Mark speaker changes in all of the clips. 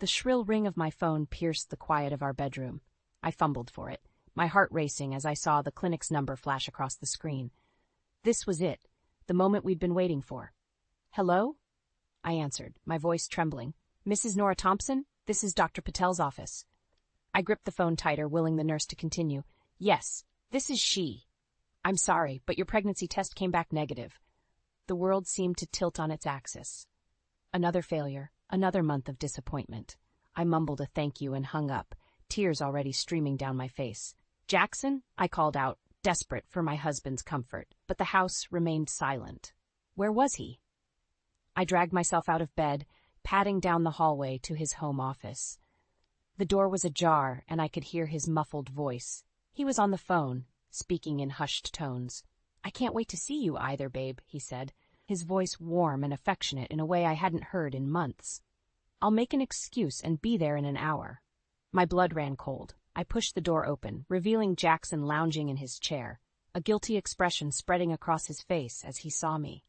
Speaker 1: The shrill ring of my phone pierced the quiet of our bedroom. I fumbled for it, my heart racing as I saw the clinic's number flash across the screen. This was it, the moment we'd been waiting for. "Hello?" I answered, my voice trembling. "Mrs. Nora Thompson? This is Dr. Patel's office." I gripped the phone tighter, willing the nurse to continue. "Yes, this is she. I'm sorry, but your pregnancy test came back negative." The world seemed to tilt on its axis. Another failure, another month of disappointment. I mumbled a thank you and hung up, tears already streaming down my face. "Jackson?" I called out, desperate for my husband's comfort, but the house remained silent. Where was he? I dragged myself out of bed, padding down the hallway to his home office. The door was ajar, and I could hear his muffled voice. He was on the phone, speaking in hushed tones. "I can't wait to see you either, babe," he said, his voice warm and affectionate in a way I hadn't heard in months. "I'll make an excuse and be there in an hour." My blood ran cold. I pushed the door open, revealing Jackson lounging in his chair, a guilty expression spreading across his face as he saw me.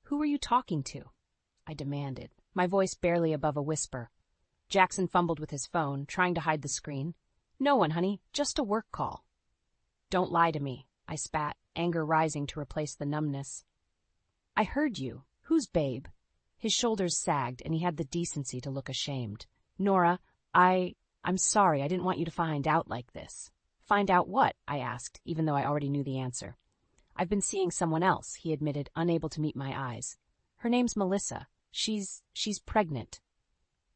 Speaker 1: "Who are you talking to?" I demanded, my voice barely above a whisper. Jackson fumbled with his phone, trying to hide the screen. "No one, honey, just a work call." "Don't lie to me," I spat, anger rising to replace the numbness. "I heard you. Who's babe?" His shoulders sagged, and he had the decency to look ashamed. "Nora, I'm sorry, I didn't want you to find out like this." "Find out what?" I asked, even though I already knew the answer. "I've been seeing someone else," he admitted, unable to meet my eyes. "Her name's Melissa. She's pregnant."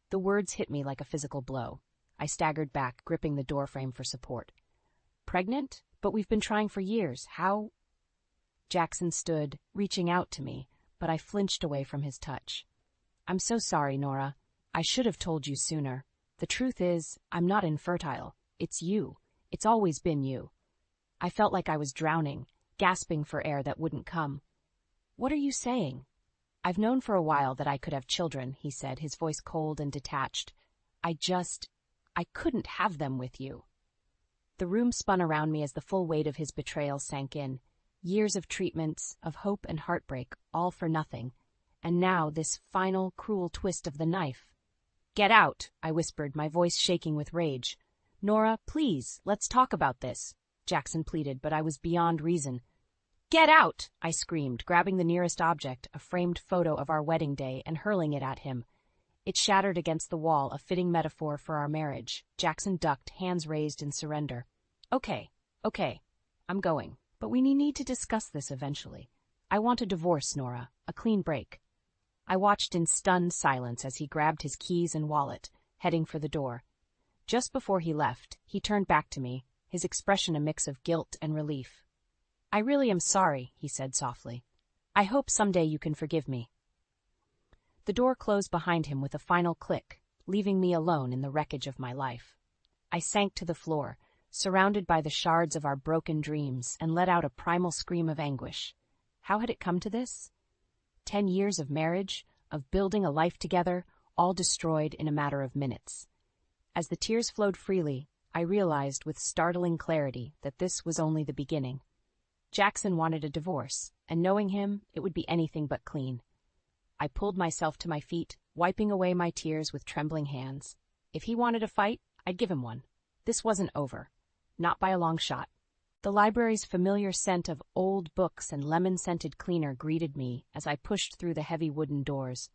Speaker 1: The words hit me like a physical blow. I staggered back, gripping the doorframe for support. "Pregnant? But we've been trying for years. How?" Jackson stood, reaching out to me, but I flinched away from his touch. "I'm so sorry, Nora. I should have told you sooner. The truth is, I'm not infertile. It's you. It's always been you." I felt like I was drowning, gasping for air that wouldn't come. "What are you saying?" "I've known for a while that I could have children," he said, his voice cold and detached. I couldn't have them with you." The room spun around me as the full weight of his betrayal sank in. Years of treatments, of hope and heartbreak, all for nothing. And now this final, cruel twist of the knife. "Get out," I whispered, my voice shaking with rage. "Nora, please, let's talk about this," Jackson pleaded, but I was beyond reason. "Get out!" I screamed, grabbing the nearest object, a framed photo of our wedding day, and hurling it at him. It shattered against the wall, a fitting metaphor for our marriage. Jackson ducked, hands raised in surrender. Okay, I'm going. But we need to discuss this eventually. I want a divorce, Nora, a clean break." I watched in stunned silence as he grabbed his keys and wallet, heading for the door. Just before he left, he turned back to me, his expression a mix of guilt and relief. "I really am sorry," he said softly. "I hope someday you can forgive me." The door closed behind him with a final click, leaving me alone in the wreckage of my life. I sank to the floor, surrounded by the shards of our broken dreams, and let out a primal scream of anguish. How had it come to this? 10 years of marriage, of building a life together, all destroyed in a matter of minutes. As the tears flowed freely, I realized with startling clarity that this was only the beginning. Jackson wanted a divorce, and knowing him, it would be anything but clean. I pulled myself to my feet, wiping away my tears with trembling hands. If he wanted a fight, I'd give him one. This wasn't over. Not by a long shot. The library's familiar scent of old books and lemon-scented cleaner greeted me as I pushed through the heavy wooden doors.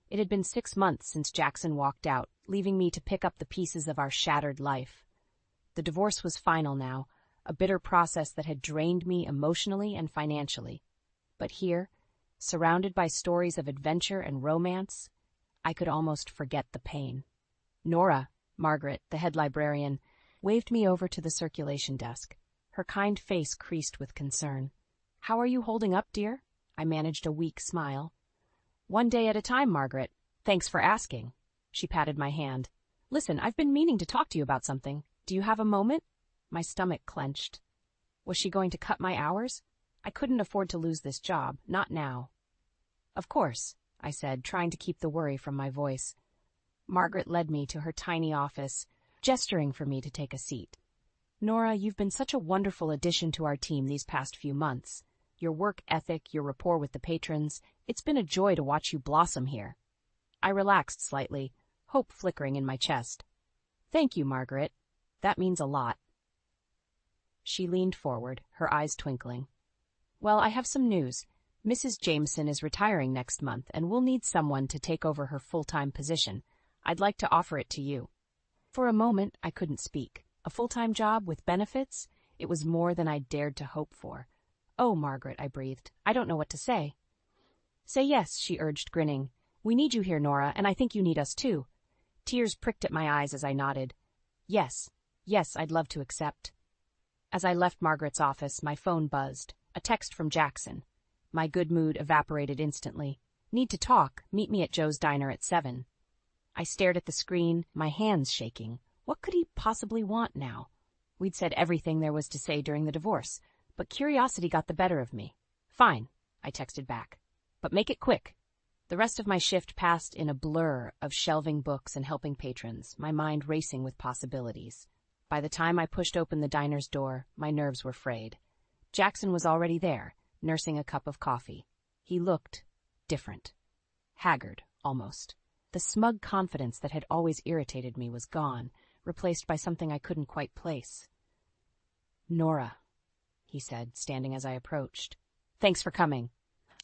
Speaker 1: It had been 6 months since Jackson walked out, leaving me to pick up the pieces of our shattered life. The divorce was final now, a bitter process that had drained me emotionally and financially. But here, surrounded by stories of adventure and romance, I could almost forget the pain. Nora, Margaret, the head librarian, waved me over to the circulation desk, her kind face creased with concern. "How are you holding up, dear?" I managed a weak smile. "One day at a time, Margaret. Thanks for asking." She patted my hand. "Listen, I've been meaning to talk to you about something. Do you have a moment?" My stomach clenched. Was she going to cut my hours? I couldn't afford to lose this job, not now. "Of course," I said, trying to keep the worry from my voice. Margaret led me to her tiny office, gesturing for me to take a seat. "Nora, you've been such a wonderful addition to our team these past few months. Your work ethic, your rapport with the patrons, it's been a joy to watch you blossom here." I relaxed slightly, hope flickering in my chest. "Thank you, Margaret. That means a lot." She leaned forward, her eyes twinkling. "Well, I have some news. Mrs. Jameson is retiring next month, and we'll need someone to take over her full-time position. I'd like to offer it to you." For a moment, I couldn't speak. A full-time job with benefits? It was more than I dared to hope for. "Oh, Margaret," I breathed. "I don't know what to say." "Say yes," she urged, grinning. "We need you here, Nora, and I think you need us too." Tears pricked at my eyes as I nodded. Yes, I'd love to accept." As I left Margaret's office, my phone buzzed. A text from Jackson. My good mood evaporated instantly. "Need to talk. Meet me at Joe's Diner at 7. I stared at the screen, my hands shaking. What could he possibly want now? We'd said everything there was to say during the divorce, but curiosity got the better of me. "Fine," I texted back. "But make it quick." The rest of my shift passed in a blur of shelving books and helping patrons, my mind racing with possibilities. By the time I pushed open the diner's door, my nerves were frayed. Jackson was already there, nursing a cup of coffee. He looked different. Haggard, almost. The smug confidence that had always irritated me was gone, replaced by something I couldn't quite place. "Nora," he said, standing as I approached. "Thanks for coming."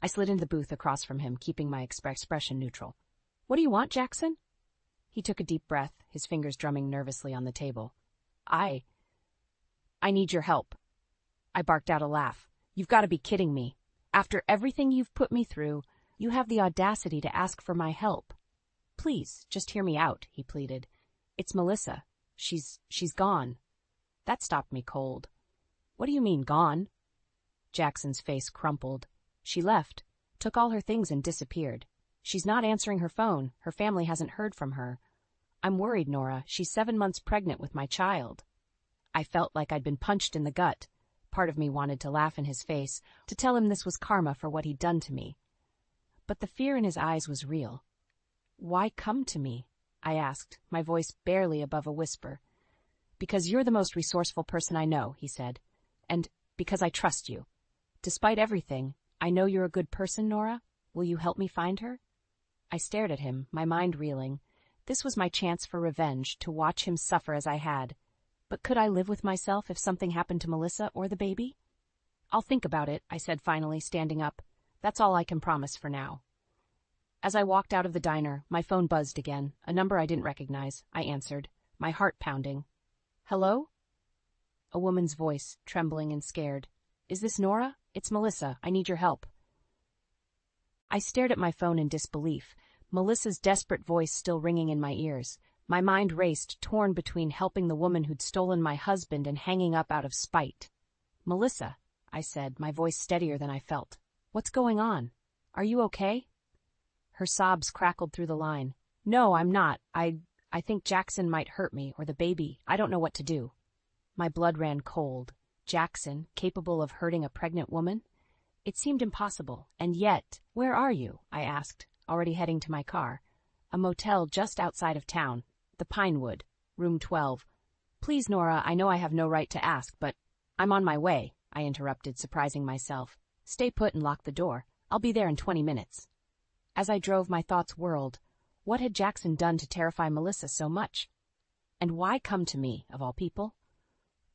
Speaker 1: I slid into the booth across from him, keeping my expression neutral. "What do you want, Jackson?" He took a deep breath, his fingers drumming nervously on the table. I need your help." I barked out a laugh. "You've got to be kidding me. After everything you've put me through, you have the audacity to ask for my help." "Please, just hear me out," he pleaded. "It's Melissa. She's gone." That stopped me cold. "What do you mean, gone?" Jackson's face crumpled. "She left, took all her things and disappeared. She's not answering her phone. Her family hasn't heard from her. I'm worried, Nora. She's 7 months pregnant with my child." I felt like I'd been punched in the gut. Part of me wanted to laugh in his face, to tell him this was karma for what he'd done to me. But the fear in his eyes was real. "Why come to me?" I asked, my voice barely above a whisper. "Because you're the most resourceful person I know," he said. "And because I trust you. Despite everything, I know you're a good person, Nora. Will you help me find her?" I stared at him, my mind reeling. This was my chance for revenge, to watch him suffer as I had. But could I live with myself if something happened to Melissa or the baby? "I'll think about it," I said finally, standing up. "That's all I can promise for now." As I walked out of the diner, my phone buzzed again, a number I didn't recognize. I answered, my heart pounding. "Hello?" A woman's voice, trembling and scared. "Is this Nora? It's Melissa. I need your help." I stared at my phone in disbelief, Melissa's desperate voice still ringing in my ears. My mind raced, torn between helping the woman who'd stolen my husband and hanging up out of spite. "Melissa," I said, my voice steadier than I felt. "What's going on? Are you okay?" Her sobs crackled through the line. "No, I'm not. I think Jackson might hurt me, or the baby. I don't know what to do." My blood ran cold. Jackson, capable of hurting a pregnant woman? It seemed impossible, and yet, "Where are you?" I asked, already heading to my car. "A motel just outside of town. The Pinewood, room 12. "Please, Nora, I know I have no right to ask, but—" "I'm on my way," I interrupted, surprising myself. "Stay put and lock the door. I'll be there in 20 minutes. As I drove, my thoughts whirled. What had Jackson done to terrify Melissa so much? And why come to me, of all people?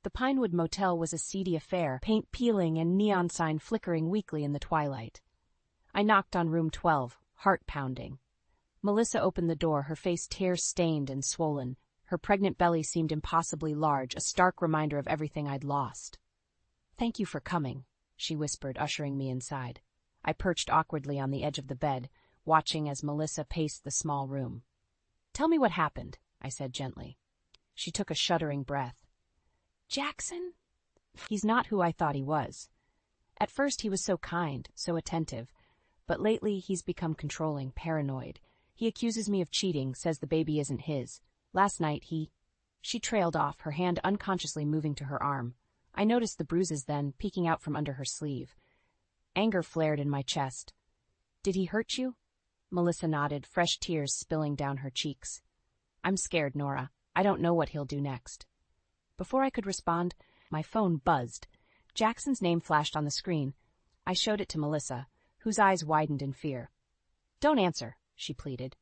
Speaker 1: The Pinewood Motel was a seedy affair, paint peeling and neon sign flickering weakly in the twilight. I knocked on room 12, heart pounding. Melissa opened the door, her face tear-stained and swollen. Her pregnant belly seemed impossibly large, a stark reminder of everything I'd lost. "Thank you for coming," she whispered, ushering me inside. I perched awkwardly on the edge of the bed, watching as Melissa paced the small room. "Tell me what happened," I said gently. She took a shuddering breath. "Jackson? He's not who I thought he was. At first he was so kind, so attentive, but lately he's become controlling, paranoid. He accuses me of cheating, says the baby isn't his. Last night She trailed off, her hand unconsciously moving to her arm. I noticed the bruises then, peeking out from under her sleeve. Anger flared in my chest. "Did he hurt you?" Melissa nodded, fresh tears spilling down her cheeks. "I'm scared, Nora. I don't know what he'll do next." Before I could respond, my phone buzzed. Jackson's name flashed on the screen. I showed it to Melissa, whose eyes widened in fear. "Don't answer," she pleaded.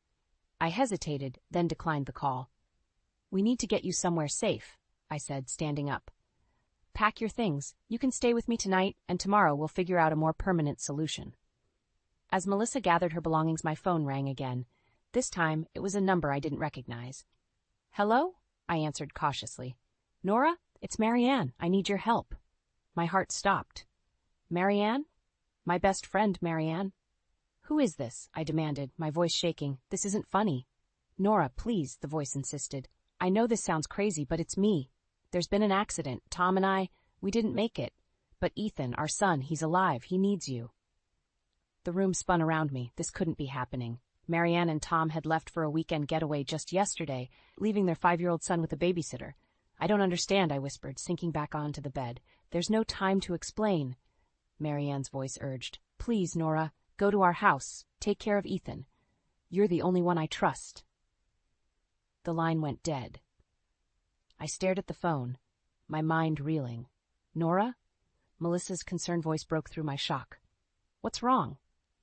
Speaker 1: I hesitated, then declined the call. "We need to get you somewhere safe," I said, standing up. "Pack your things. You can stay with me tonight, and tomorrow we'll figure out a more permanent solution." As Melissa gathered her belongings, my phone rang again. This time, it was a number I didn't recognize. "Hello?" I answered cautiously. "Nora, it's Marianne. I need your help." My heart stopped. "Marianne? My best friend, Marianne." "Who is this?" I demanded, my voice shaking. "This isn't funny." "Nora, please," the voice insisted. "I know this sounds crazy, but it's me. There's been an accident. Tom and I, we didn't make it. But Ethan, our son, he's alive. He needs you." The room spun around me. This couldn't be happening. Marianne and Tom had left for a weekend getaway just yesterday, leaving their 5-year-old son with a babysitter. "I don't understand," I whispered, sinking back onto the bed. "There's no time to explain." Marianne's voice urged. "Please, Nora, go to our house. Take care of Ethan. You're the only one I trust." The line went dead. I stared at the phone, my mind reeling. "Nora?" Melissa's concerned voice broke through my shock. "What's wrong?"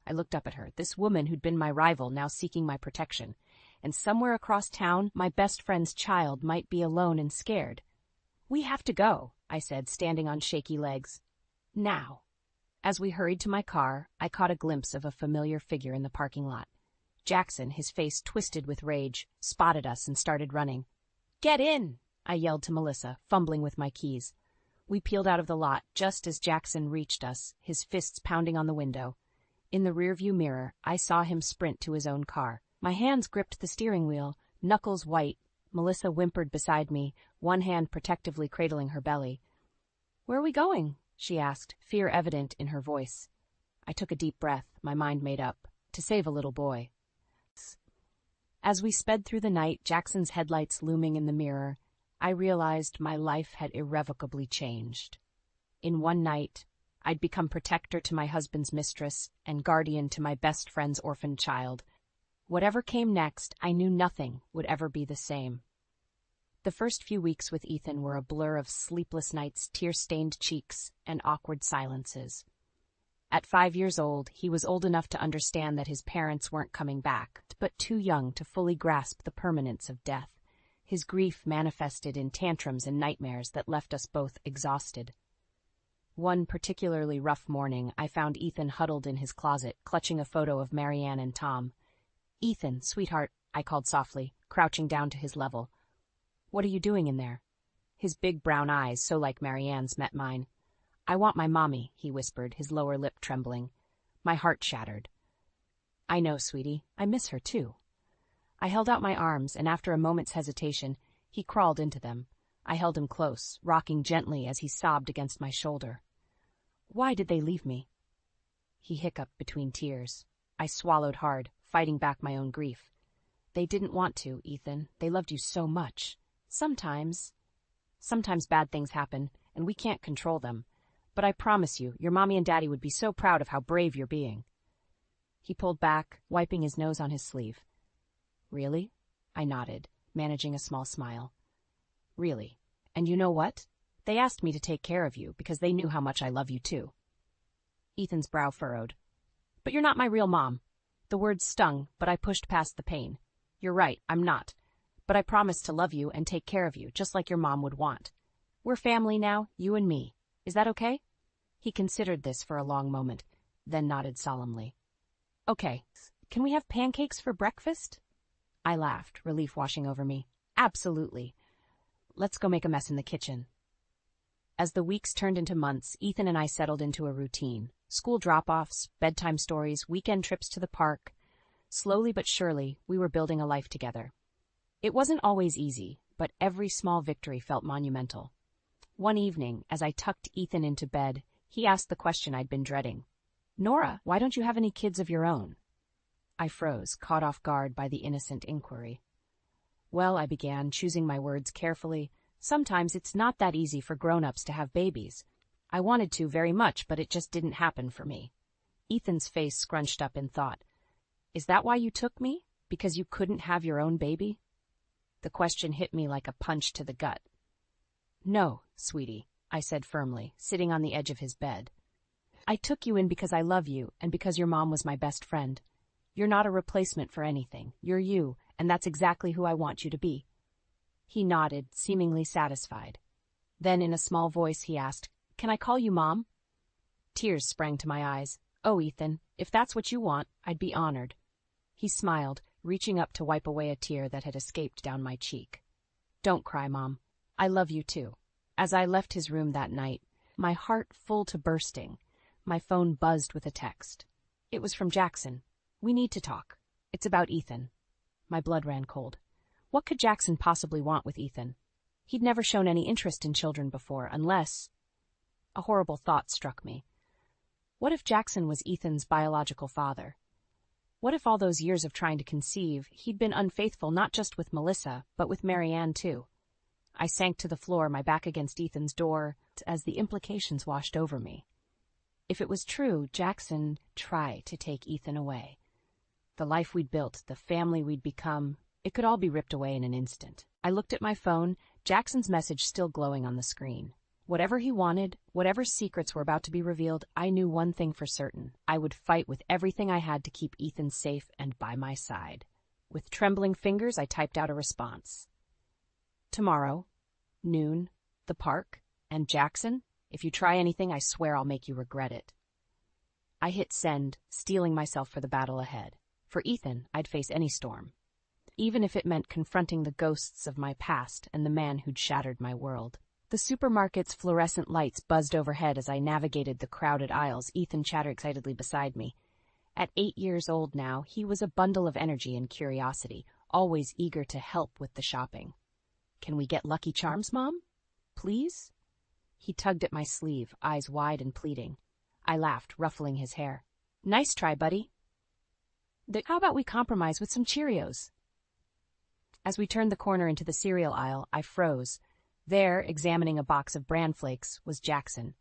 Speaker 1: I looked up at her, this woman who'd been my rival now seeking my protection. And somewhere across town, my best friend's child might be alone and scared. "We have to go," I said, standing on shaky legs. "Now." As we hurried to my car, I caught a glimpse of a familiar figure in the parking lot. Jackson, his face twisted with rage, spotted us and started running. "Get in!" I yelled to Melissa, fumbling with my keys. We peeled out of the lot just as Jackson reached us, his fists pounding on the window. In the rearview mirror, I saw him sprint to his own car. My hands gripped the steering wheel, knuckles white. Melissa whimpered beside me, one hand protectively cradling her belly. "Where are we going?" she asked, fear evident in her voice. I took a deep breath, my mind made up. To save a little boy. As we sped through the night, Jackson's headlights looming in the mirror, I realized my life had irrevocably changed. In one night, I'd become protector to my husband's mistress and guardian to my best friend's orphaned child. Whatever came next, I knew nothing would ever be the same. The first few weeks with Ethan were a blur of sleepless nights, tear-stained cheeks, and awkward silences. At 5 years old, he was old enough to understand that his parents weren't coming back, but too young to fully grasp the permanence of death. His grief manifested in tantrums and nightmares that left us both exhausted. One particularly rough morning, I found Ethan huddled in his closet, clutching a photo of Marianne and Tom. "Ethan, sweetheart," I called softly, crouching down to his level. "What are you doing in there?" His big brown eyes, so like Marianne's, met mine. "I want my mommy," he whispered, his lower lip trembling. My heart shattered. "I know, sweetie. I miss her, too." I held out my arms, and after a moment's hesitation, he crawled into them. I held him close, rocking gently as he sobbed against my shoulder. "Why did they leave me?" He hiccuped between tears. I swallowed hard, fighting back my own grief. "They didn't want to, Ethan. They loved you so much. Sometimes bad things happen, and we can't control them. But I promise you, your mommy and daddy would be so proud of how brave you're being." He pulled back, wiping his nose on his sleeve. "Really?" I nodded, managing a small smile. "Really. And you know what? They asked me to take care of you because they knew how much I love you too." Ethan's brow furrowed. "But you're not my real mom." The words stung, but I pushed past the pain. "You're right, I'm not. But I promise to love you and take care of you, just like your mom would want. We're family now, you and me. Is that okay?" He considered this for a long moment, then nodded solemnly. "Okay. Can we have pancakes for breakfast?" I laughed, relief washing over me. "Absolutely. Let's go make a mess in the kitchen." As the weeks turned into months, Ethan and I settled into a routine. School drop-offs, bedtime stories, weekend trips to the park. Slowly but surely, we were building a life together. It wasn't always easy, but every small victory felt monumental. One evening, as I tucked Ethan into bed, he asked the question I'd been dreading. "Nora, why don't you have any kids of your own?" I froze, caught off guard by the innocent inquiry. "Well," I began, choosing my words carefully, "sometimes it's not that easy for grown-ups to have babies. I wanted to very much, but it just didn't happen for me." Ethan's face scrunched up in thought. "Is that why you took me? Because you couldn't have your own baby?" The question hit me like a punch to the gut. "No, sweetie," I said firmly, sitting on the edge of his bed. "I took you in because I love you and because your mom was my best friend. You're not a replacement for anything. You're you, and that's exactly who I want you to be." He nodded, seemingly satisfied. Then in a small voice he asked, "Can I call you Mom?" Tears sprang to my eyes. "Oh, Ethan, if that's what you want, I'd be honored." He smiled, reaching up to wipe away a tear that had escaped down my cheek. "Don't cry, Mom. I love you too." As I left his room that night, my heart full to bursting, my phone buzzed with a text. It was from Jackson. "We need to talk. It's about Ethan." My blood ran cold. What could Jackson possibly want with Ethan? He'd never shown any interest in children before, unless... A horrible thought struck me. What if Jackson was Ethan's biological father? What if all those years of trying to conceive, he'd been unfaithful not just with Melissa, but with Marianne too? I sank to the floor, my back against Ethan's door, as the implications washed over me. If it was true, Jackson tried to take Ethan away. The life we'd built, the family we'd become, it could all be ripped away in an instant. I looked at my phone, Jackson's message still glowing on the screen. Whatever he wanted, whatever secrets were about to be revealed, I knew one thing for certain. I would fight with everything I had to keep Ethan safe and by my side. With trembling fingers, I typed out a response. "Tomorrow, noon, the park, and Jackson, if you try anything, I swear I'll make you regret it." I hit send, steeling myself for the battle ahead. For Ethan, I'd face any storm, even if it meant confronting the ghosts of my past and the man who'd shattered my world. The supermarket's fluorescent lights buzzed overhead as I navigated the crowded aisles. Ethan chattered excitedly beside me. At 8 years old now, he was a bundle of energy and curiosity, always eager to help with the shopping. "Can we get Lucky Charms, Mom? Please?" He tugged at my sleeve, eyes wide and pleading. I laughed, ruffling his hair. "Nice try, buddy. How about we compromise with some Cheerios?" As we turned the corner into the cereal aisle, I froze. There, examining a box of bran flakes, was Jackson.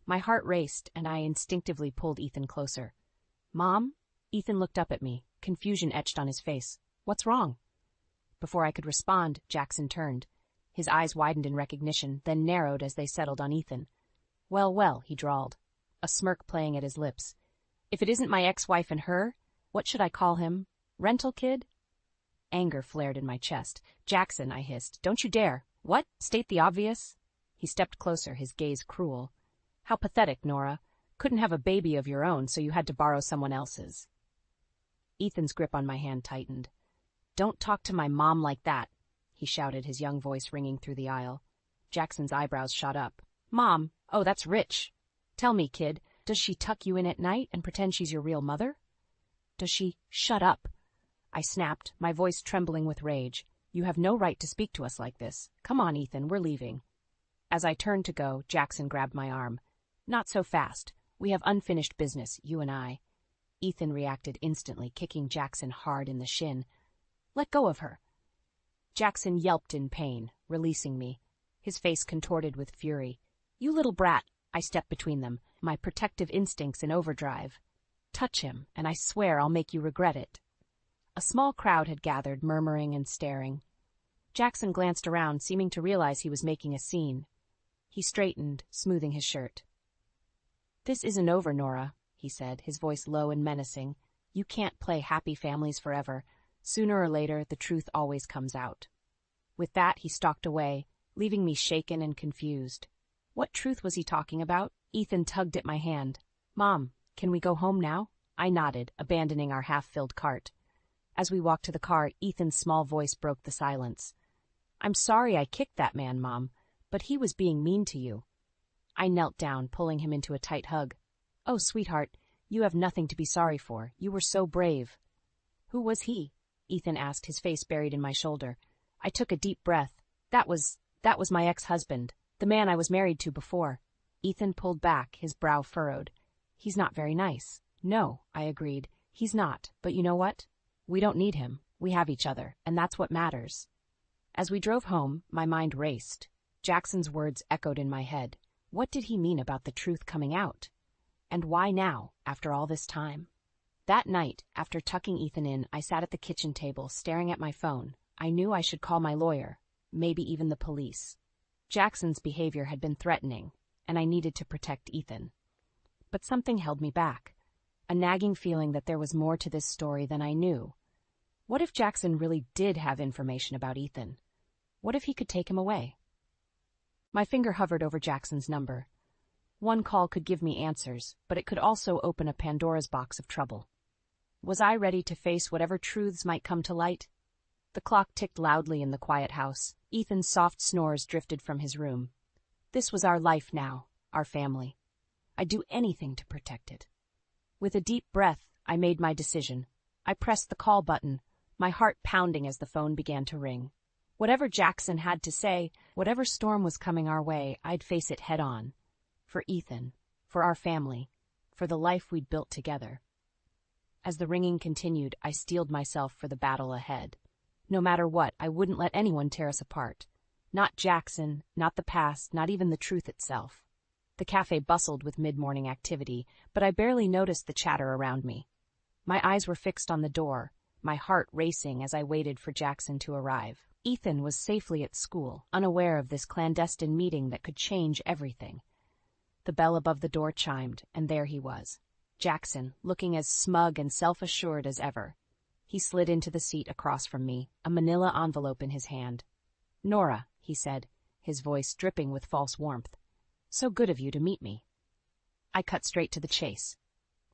Speaker 1: My heart raced, and I instinctively pulled Ethan closer. "Mom?" Ethan looked up at me, confusion etched on his face. "What's wrong?" Before I could respond, Jackson turned. His eyes widened in recognition, then narrowed as they settled on Ethan. "Well, well," he drawled, a smirk playing at his lips. "If it isn't my ex-wife and her, what should I call him? Rental kid?" Anger flared in my chest. "Jackson," I hissed, "don't you dare." "What? State the obvious?" He stepped closer, his gaze cruel. "How pathetic, Nora. Couldn't have a baby of your own, so you had to borrow someone else's." Ethan's grip on my hand tightened. "Don't talk to my mom like that," he shouted, his young voice ringing through the aisle. Jackson's eyebrows shot up. "Mom? Oh, that's rich. Tell me, kid, does she tuck you in at night and pretend she's your real mother? Does she—" "Shut up!" I snapped, my voice trembling with rage. "You have no right to speak to us like this. Come on, Ethan, we're leaving." As I turned to go, Jackson grabbed my arm. "Not so fast. We have unfinished business, you and I." Ethan reacted instantly, kicking Jackson hard in the shin. "Let go of her." Jackson yelped in pain, releasing me. His face contorted with fury. "You little brat!" I stepped between them, my protective instincts in overdrive. "Touch him, and I swear I'll make you regret it." A small crowd had gathered, murmuring and staring. Jackson glanced around, seeming to realize he was making a scene. He straightened, smoothing his shirt. "This isn't over, Nora," he said, his voice low and menacing. "You can't play happy families forever. Sooner or later, the truth always comes out." With that, he stalked away, leaving me shaken and confused. What truth was he talking about? Ethan tugged at my hand. "Mom, can we go home now?" I nodded, abandoning our half-filled cart. As we walked to the car, Ethan's small voice broke the silence. "I'm sorry I kicked that man, Mom, but he was being mean to you." I knelt down, pulling him into a tight hug. "Oh, sweetheart, you have nothing to be sorry for. You were so brave." "Who was he?" Ethan asked, his face buried in my shoulder. I took a deep breath. That was my ex-husband, the man I was married to before." Ethan pulled back, his brow furrowed. "He's not very nice." "No," I agreed. "He's not, but you know what? We don't need him. We have each other, and that's what matters." As we drove home, my mind raced. Jackson's words echoed in my head. What did he mean about the truth coming out? And why now, after all this time? That night, after tucking Ethan in, I sat at the kitchen table, staring at my phone. I knew I should call my lawyer, maybe even the police. Jackson's behavior had been threatening, and I needed to protect Ethan. But something held me back, a nagging feeling that there was more to this story than I knew. What if Jackson really did have information about Ethan? What if he could take him away? My finger hovered over Jackson's number. One call could give me answers, but it could also open a Pandora's box of trouble. Was I ready to face whatever truths might come to light? The clock ticked loudly in the quiet house. Ethan's soft snores drifted from his room. This was our life now, our family. I'd do anything to protect it. With a deep breath, I made my decision. I pressed the call button, my heart pounding as the phone began to ring. Whatever Jackson had to say, whatever storm was coming our way, I'd face it head-on. For Ethan, for our family, for the life we'd built together. As the ringing continued, I steeled myself for the battle ahead. No matter what, I wouldn't let anyone tear us apart. Not Jackson, not the past, not even the truth itself. The cafe bustled with mid-morning activity, but I barely noticed the chatter around me. My eyes were fixed on the door, my heart racing as I waited for Jackson to arrive. Ethan was safely at school, unaware of this clandestine meeting that could change everything. The bell above the door chimed, and there he was. Jackson, looking as smug and self-assured as ever. He slid into the seat across from me, a manila envelope in his hand. "Nora," he said, his voice dripping with false warmth. "So good of you to meet me." I cut straight to the chase.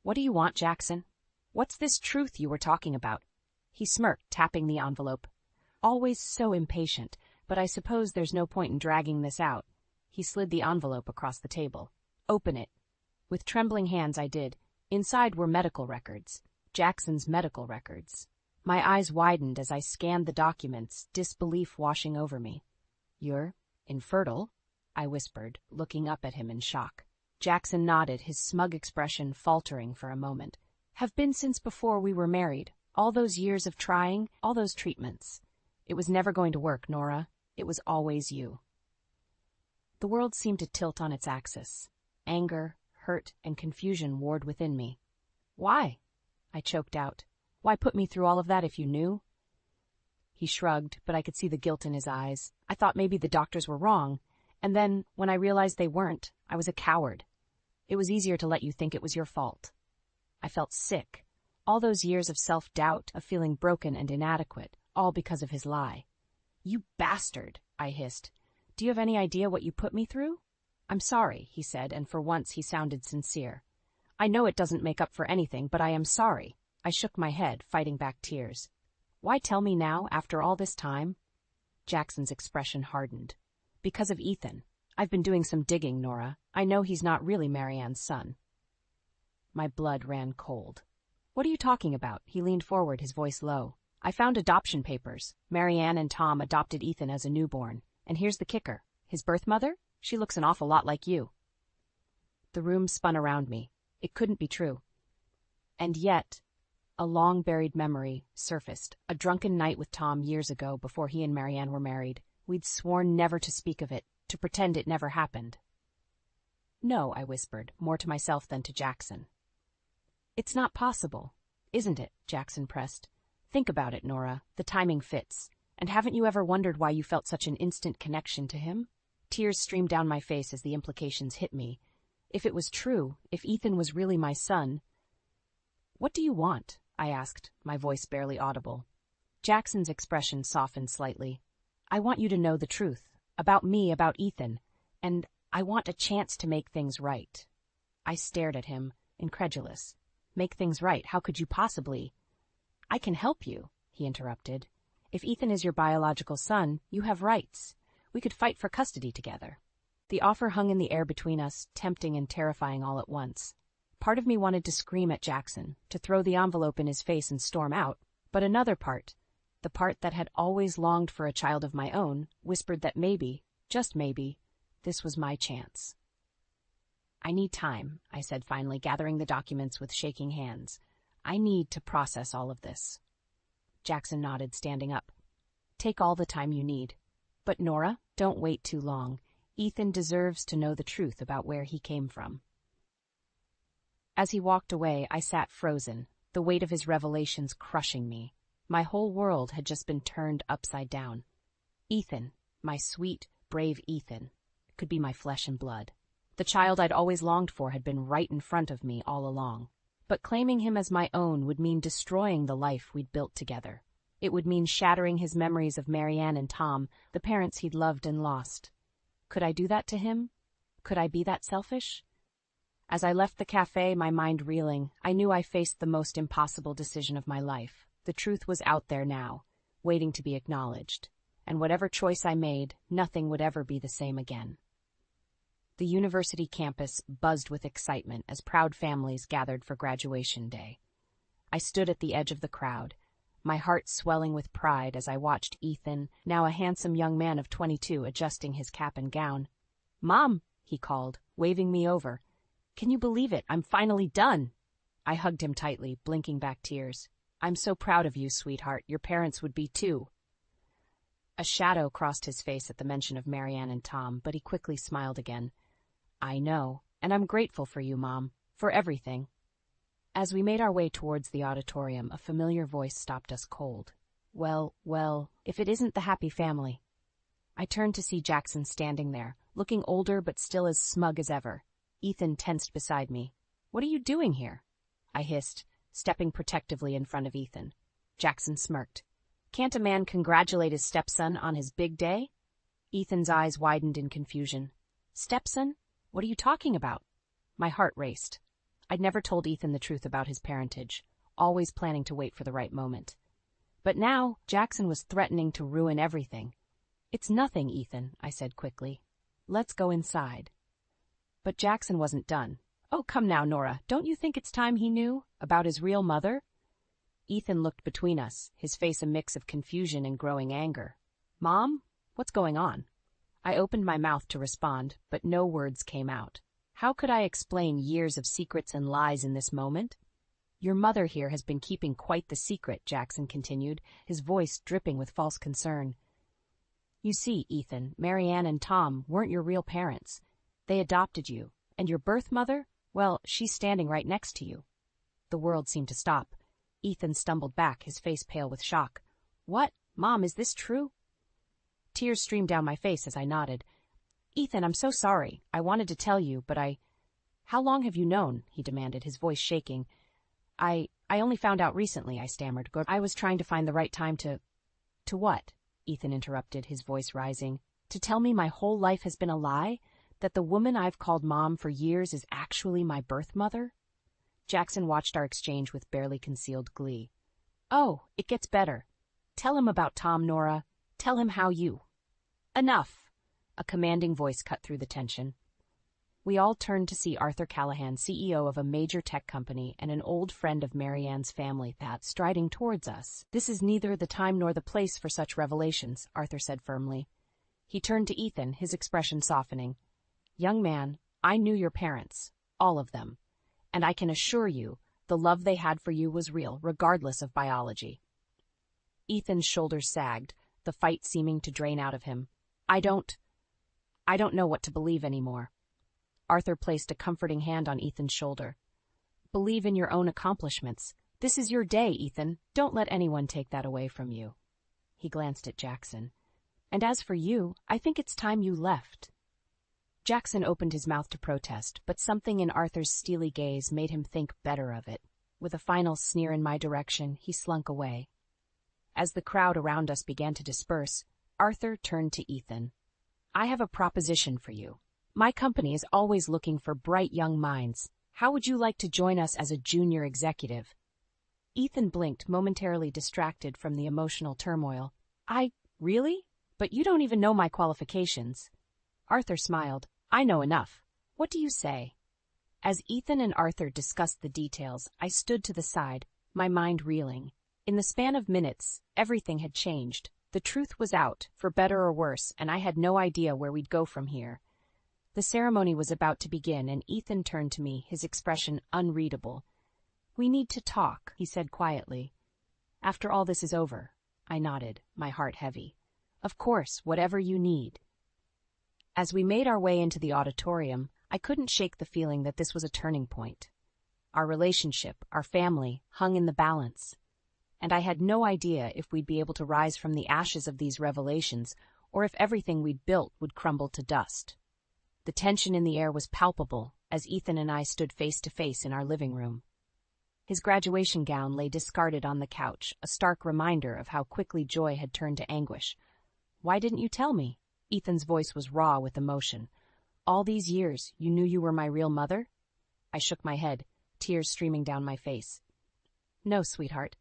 Speaker 1: "What do you want, Jackson? What's this truth you were talking about?" He smirked, tapping the envelope. Always so impatient, but I suppose there's no point in dragging this out. He slid the envelope across the table. "Open it." With trembling hands I did. Inside were medical records. Jackson's medical records. My eyes widened as I scanned the documents, disbelief washing over me. "You're infertile?" I whispered, looking up at him in shock. Jackson nodded, his smug expression faltering for a moment. "Have been since before we were married. All those years of trying, all those treatments. It was never going to work, Nora. It was always you." The world seemed to tilt on its axis. Anger, hurt, and confusion warred within me. "Why?" I choked out. "Why put me through all of that if you knew?" He shrugged, but I could see the guilt in his eyes. I thought maybe the doctors were wrong, and then, when I realized they weren't, I was a coward. It was easier to let you think it was your fault. I felt sick. All those years of self-doubt, of feeling broken and inadequate, all because of his lie. "You bastard," I hissed. "Do you have any idea what you put me through?" "I'm sorry," he said, and for once he sounded sincere. "I know it doesn't make up for anything, but I am sorry." I shook my head, fighting back tears. "Why tell me now, after all this time?" Jackson's expression hardened. "Because of Ethan. I've been doing some digging, Nora. I know he's not really Marianne's son." My blood ran cold. "What are you talking about?" He leaned forward, his voice low. "I found adoption papers. Marianne and Tom adopted Ethan as a newborn. And here's the kicker. His birth mother? She looks an awful lot like you." The room spun around me. It couldn't be true. And yet, a long-buried memory surfaced. A drunken night with Tom years ago, before he and Marianne were married. We'd sworn never to speak of it, to pretend it never happened. "No," I whispered, more to myself than to Jackson. "It's not possible, isn't it?" Jackson pressed. "Think about it, Nora. The timing fits. And haven't you ever wondered why you felt such an instant connection to him?" Tears streamed down my face as the implications hit me. If it was true, if Ethan was really my son... "What do you want?" I asked, my voice barely audible. Jackson's expression softened slightly. "I want you to know the truth. About me, about Ethan. And I want a chance to make things right." I stared at him, incredulous. "Make things right? How could you possibly?" "I can help you," he interrupted. "If Ethan is your biological son, you have rights. We could fight for custody together." The offer hung in the air between us, tempting and terrifying all at once. Part of me wanted to scream at Jackson, to throw the envelope in his face and storm out, but another part, the part that had always longed for a child of my own, whispered that maybe, just maybe, this was my chance. "I need time," I said finally, gathering the documents with shaking hands. "I need to process all of this." Jackson nodded, standing up. "Take all the time you need. But Nora, don't wait too long. Ethan deserves to know the truth about where he came from." As he walked away, I sat frozen, the weight of his revelations crushing me. My whole world had just been turned upside down. Ethan, my sweet, brave Ethan, could be my flesh and blood. The child I'd always longed for had been right in front of me all along. But claiming him as my own would mean destroying the life we'd built together. It would mean shattering his memories of Marianne and Tom, the parents he'd loved and lost. Could I do that to him? Could I be that selfish? As I left the cafe, my mind reeling, I knew I faced the most impossible decision of my life. The truth was out there now, waiting to be acknowledged. And whatever choice I made, nothing would ever be the same again. The university campus buzzed with excitement as proud families gathered for graduation day. I stood at the edge of the crowd, my heart swelling with pride as I watched Ethan, now a handsome young man of 22, adjusting his cap and gown. "Mom," he called, waving me over. "Can you believe it? I'm finally done." I hugged him tightly, blinking back tears. "I'm so proud of you, sweetheart. Your parents would be too." A shadow crossed his face at the mention of Marianne and Tom, but he quickly smiled again. "I know, and I'm grateful for you, Mom, for everything." As we made our way towards the auditorium, a familiar voice stopped us cold. Well, if it isn't the happy family." I turned to see Jackson standing there, looking older but still as smug as ever. Ethan tensed beside me. "What are you doing here?" I hissed, stepping protectively in front of Ethan. Jackson smirked. "Can't a man congratulate his stepson on his big day?" Ethan's eyes widened in confusion. "Stepson? What are you talking about?" My heart raced. I'd never told Ethan the truth about his parentage, always planning to wait for the right moment. But now, Jackson was threatening to ruin everything. "It's nothing, Ethan," I said quickly. "Let's go inside." But Jackson wasn't done. "Oh, come now, Nora, don't you think it's time he knew about his real mother?" Ethan looked between us, his face a mix of confusion and growing anger. "Mom, what's going on?" I opened my mouth to respond, but no words came out. How could I explain years of secrets and lies in this moment? "Your mother here has been keeping quite the secret," Jackson continued, his voice dripping with false concern. "You see, Ethan, Marianne and Tom weren't your real parents. They adopted you, and your birth mother, well, she's standing right next to you." The world seemed to stop. Ethan stumbled back, his face pale with shock. "What? Mom, is this true?" Tears streamed down my face as I nodded. "Ethan, I'm so sorry. I wanted to tell you, but How long have you known?" he demanded, his voice shaking. I only found out recently," I stammered. "I was trying to find the right time to—" "To what?" Ethan interrupted, his voice rising. "To tell me my whole life has been a lie? That the woman I've called Mom for years is actually my birth mother?" Jackson watched our exchange with barely concealed glee. "Oh, it gets better. Tell him about Tom, Nora. Tell him how you—" "Enough!" A commanding voice cut through the tension. We all turned to see Arthur Callahan, CEO of a major tech company and an old friend of Marianne's family, striding towards us. "This is neither the time nor the place for such revelations," Arthur said firmly. He turned to Ethan, his expression softening. "Young man, I knew your parents, all of them, and I can assure you the love they had for you was real, regardless of biology." Ethan's shoulders sagged, the fight seeming to drain out of him. I don't know what to believe anymore." Arthur placed a comforting hand on Ethan's shoulder. "Believe in your own accomplishments. This is your day, Ethan. Don't let anyone take that away from you." He glanced at Jackson. "And as for you, I think it's time you left." Jackson opened his mouth to protest, but something in Arthur's steely gaze made him think better of it. With a final sneer in my direction, he slunk away. As the crowd around us began to disperse, Arthur turned to Ethan. "I have a proposition for you. My company is always looking for bright young minds. How would you like to join us as a junior executive?" Ethan blinked, momentarily distracted from the emotional turmoil. Really? But you don't even know my qualifications." Arthur smiled. "I know enough. What do you say?" As Ethan and Arthur discussed the details, I stood to the side, my mind reeling. In the span of minutes, everything had changed. The truth was out, for better or worse, and I had no idea where we'd go from here. The ceremony was about to begin, and Ethan turned to me, his expression unreadable. "We need to talk," he said quietly. "After all this is over." I nodded, my heart heavy. "Of course, whatever you need." As we made our way into the auditorium, I couldn't shake the feeling that this was a turning point. Our relationship, our family, hung in the balance. And I had no idea if we'd be able to rise from the ashes of these revelations, or if everything we'd built would crumble to dust. The tension in the air was palpable as Ethan and I stood face to face in our living room. His graduation gown lay discarded on the couch, a stark reminder of how quickly joy had turned to anguish. "Why didn't you tell me?" Ethan's voice was raw with emotion. "All these years, you knew you were my real mother?" I shook my head, tears streaming down my face. "No, sweetheart.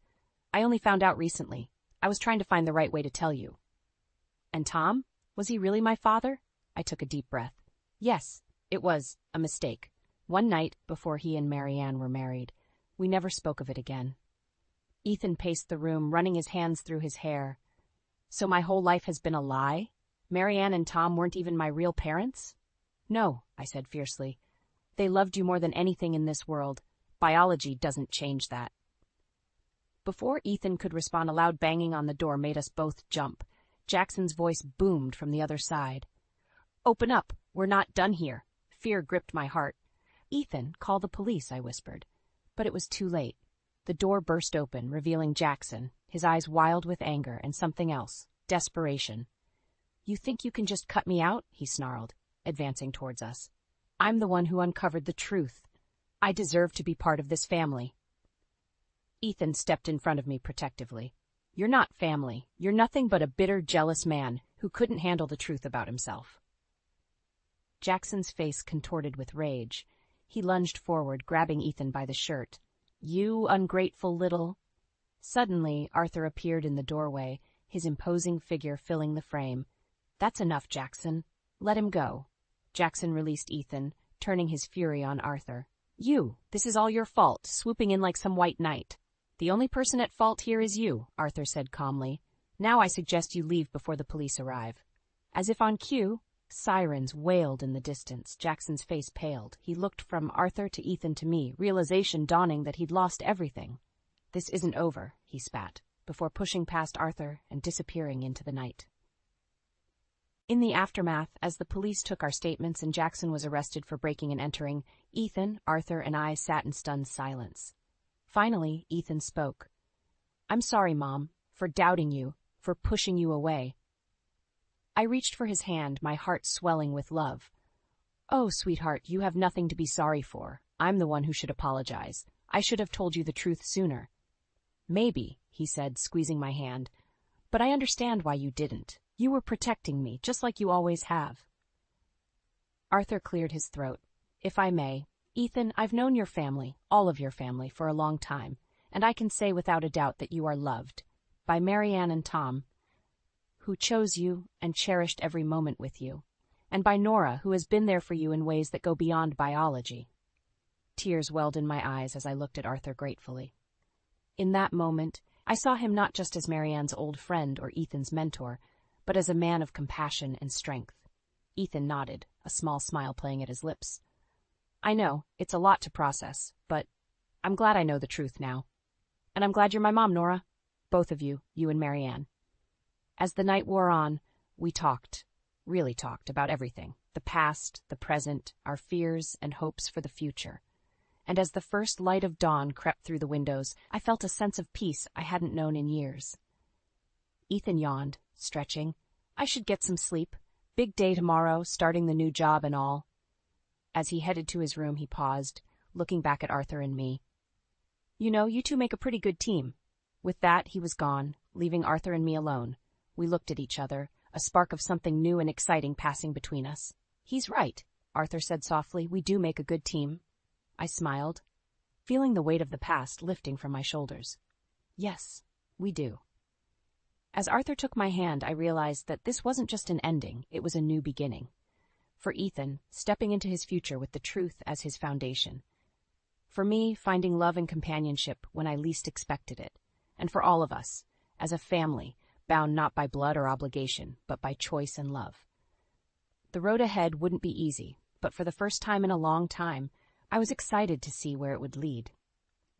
Speaker 1: I only found out recently. I was trying to find the right way to tell you." "And Tom? Was he really my father?" I took a deep breath. "Yes, it was a mistake. One night, before he and Marianne were married, we never spoke of it again." Ethan paced the room, running his hands through his hair. "So my whole life has been a lie? Marianne and Tom weren't even my real parents?" "No," I said fiercely. "They loved you more than anything in this world. Biology doesn't change that." Before Ethan could respond, a loud banging on the door made us both jump. Jackson's voice boomed from the other side. "Open up! We're not done here!" Fear gripped my heart. "Ethan, call the police," I whispered. But it was too late. The door burst open, revealing Jackson, his eyes wild with anger and something else, desperation. "You think you can just cut me out?" he snarled, advancing towards us. "I'm the one who uncovered the truth. I deserve to be part of this family." Ethan stepped in front of me protectively. "You're not family. You're nothing but a bitter, jealous man who couldn't handle the truth about himself." Jackson's face contorted with rage. He lunged forward, grabbing Ethan by the shirt. "You ungrateful little—" Suddenly, Arthur appeared in the doorway, his imposing figure filling the frame. "That's enough, Jackson. Let him go." Jackson released Ethan, turning his fury on Arthur. This is all your fault, swooping in like some white knight." "The only person at fault here is you," Arthur said calmly. "Now I suggest you leave before the police arrive." As if on cue, sirens wailed in the distance. Jackson's face paled. He looked from Arthur to Ethan to me, realization dawning that he'd lost everything. "This isn't over," he spat, before pushing past Arthur and disappearing into the night. In the aftermath, as the police took our statements and Jackson was arrested for breaking and entering, Ethan, Arthur, and I sat in stunned silence. Finally, Ethan spoke. "I'm sorry, Mom, for doubting you, for pushing you away." I reached for his hand, my heart swelling with love. "Oh, sweetheart, you have nothing to be sorry for. I'm the one who should apologize. I should have told you the truth sooner." "Maybe," he said, squeezing my hand, "but I understand why you didn't. You were protecting me, just like you always have." Arthur cleared his throat. "If I may, Ethan, I've known your family, all of your family, for a long time, and I can say without a doubt that you are loved. By Marianne and Tom, who chose you and cherished every moment with you, and by Nora, who has been there for you in ways that go beyond biology." Tears welled in my eyes as I looked at Arthur gratefully. In that moment, I saw him not just as Marianne's old friend or Ethan's mentor, but as a man of compassion and strength. Ethan nodded, a small smile playing at his lips. "I know, it's a lot to process, but I'm glad I know the truth now. And I'm glad you're my mom, Nora. Both of you, you and Marianne." As the night wore on, we talked, really talked, about everything. The past, the present, our fears and hopes for the future. And as the first light of dawn crept through the windows, I felt a sense of peace I hadn't known in years. Ethan yawned, stretching. "I should get some sleep. Big day tomorrow, starting the new job and all." As he headed to his room, he paused, looking back at Arthur and me. "You know, you two make a pretty good team." With that, he was gone, leaving Arthur and me alone. We looked at each other, a spark of something new and exciting passing between us. "He's right," Arthur said softly. "We do make a good team." I smiled, feeling the weight of the past lifting from my shoulders. "Yes, we do." As Arthur took my hand, I realized that this wasn't just an ending, it was a new beginning. For Ethan, stepping into his future with the truth as his foundation. For me, finding love and companionship when I least expected it. And for all of us, as a family, bound not by blood or obligation, but by choice and love. The road ahead wouldn't be easy, but for the first time in a long time, I was excited to see where it would lead.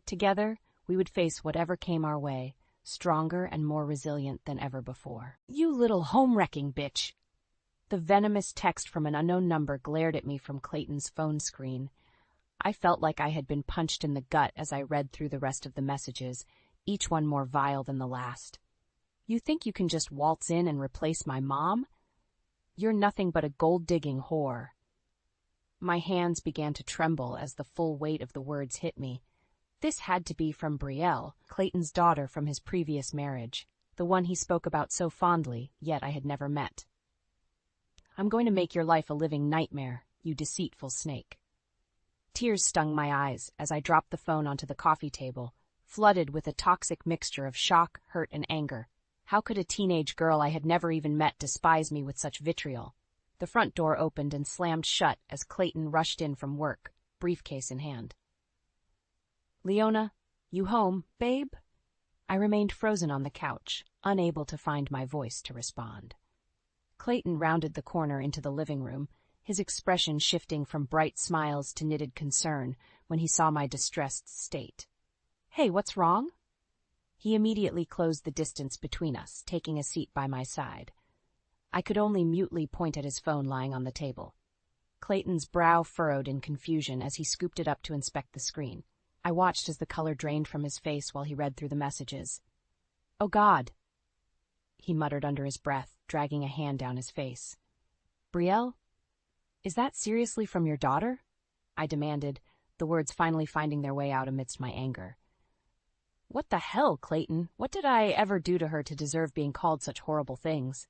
Speaker 1: Together, we would face whatever came our way, stronger and more resilient than ever before. "You little home-wrecking bitch!" The venomous text from an unknown number glared at me from Clayton's phone screen. I felt like I had been punched in the gut as I read through the rest of the messages, each one more vile than the last. "You think you can just waltz in and replace my mom? You're nothing but a gold-digging whore." My hands began to tremble as the full weight of the words hit me. This had to be from Brielle, Clayton's daughter from his previous marriage, the one he spoke about so fondly, yet I had never met. "I'm going to make your life a living nightmare, you deceitful snake." Tears stung my eyes as I dropped the phone onto the coffee table, flooded with a toxic mixture of shock, hurt, and anger. How could a teenage girl I had never even met despise me with such vitriol? The front door opened and slammed shut as Clayton rushed in from work, briefcase in hand. "Leona, you home, babe?" I remained frozen on the couch, unable to find my voice to respond. Clayton rounded the corner into the living room, his expression shifting from bright smiles to knitted concern when he saw my distressed state. "Hey, what's wrong?" He immediately closed the distance between us, taking a seat by my side. I could only mutely point at his phone lying on the table. Clayton's brow furrowed in confusion as he scooped it up to inspect the screen. I watched as the color drained from his face while he read through the messages. "Oh, God," he muttered under his breath, dragging a hand down his face. "Brielle? Is that seriously from your daughter?" I demanded, the words finally finding their way out amidst my anger. "What the hell, Clayton? What did I ever do to her to deserve being called such horrible things?"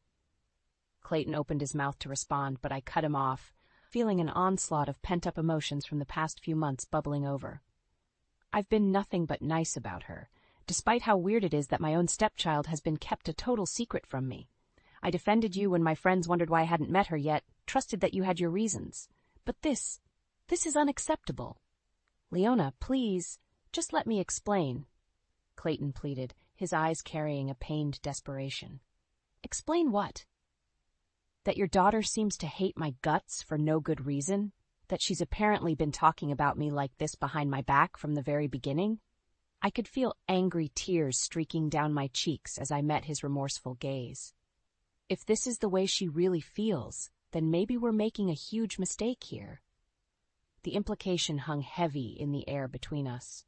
Speaker 1: Clayton opened his mouth to respond, but I cut him off, feeling an onslaught of pent-up emotions from the past few months bubbling over. "I've been nothing but nice about her, despite how weird it is that my own stepchild has been kept a total secret from me. I defended you when my friends wondered why I hadn't met her yet, trusted that you had your reasons. But this is unacceptable. Leona, please, just let me explain," Clayton pleaded, his eyes carrying a pained desperation. "Explain what? That your daughter seems to hate my guts for no good reason? That she's apparently been talking about me like this behind my back from the very beginning?" I could feel angry tears streaking down my cheeks as I met his remorseful gaze. If this is the way she really feels, then maybe we're making a huge mistake here. The implication hung heavy in the air between us.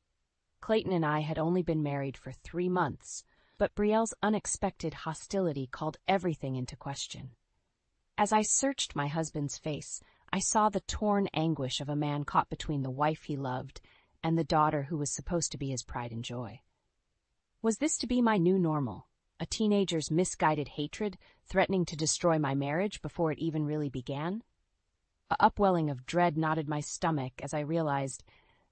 Speaker 1: Clayton and I had only been married for 3 months, but Brielle's unexpected hostility called everything into question. As I searched my husband's face, I saw the torn anguish of a man caught between the wife he loved and the daughter who was supposed to be his pride and joy. Was this to be my new normal? A teenager's misguided hatred threatening to destroy my marriage before it even really began? A upwelling of dread knotted my stomach as I realized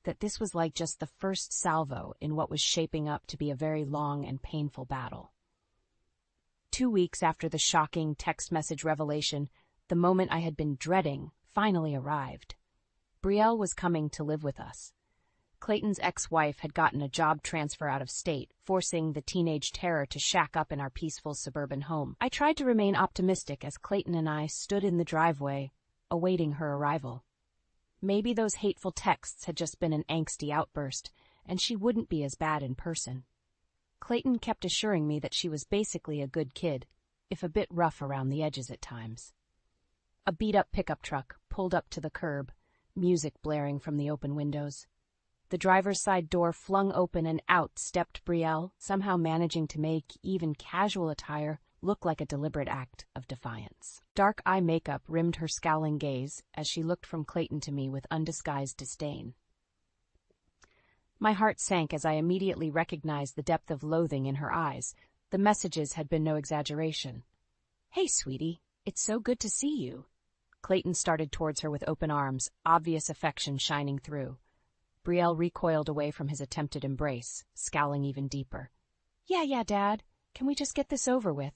Speaker 1: that this was like just the first salvo in what was shaping up to be a very long and painful battle. 2 weeks after the shocking text message revelation, the moment I had been dreading finally arrived. Brielle was coming to live with us. Clayton's ex-wife had gotten a job transfer out of state, forcing the teenage terror to shack up in our peaceful suburban home. I tried to remain optimistic as Clayton and I stood in the driveway, awaiting her arrival. Maybe those hateful texts had just been an angsty outburst, and she wouldn't be as bad in person. Clayton kept assuring me that she was basically a good kid, if a bit rough around the edges at times. A beat-up pickup truck pulled up to the curb, music blaring from the open windows. The driver's side door flung open and out stepped Brielle, somehow managing to make even casual attire look like a deliberate act of defiance. Dark eye makeup rimmed her scowling gaze as she looked from Clayton to me with undisguised disdain. My heart sank as I immediately recognized the depth of loathing in her eyes. The messages had been no exaggeration. "Hey, sweetie, it's so good to see you." Clayton started towards her with open arms, obvious affection shining through. Brielle recoiled away from his attempted embrace, scowling even deeper. Yeah, Dad. Can we just get this over with?"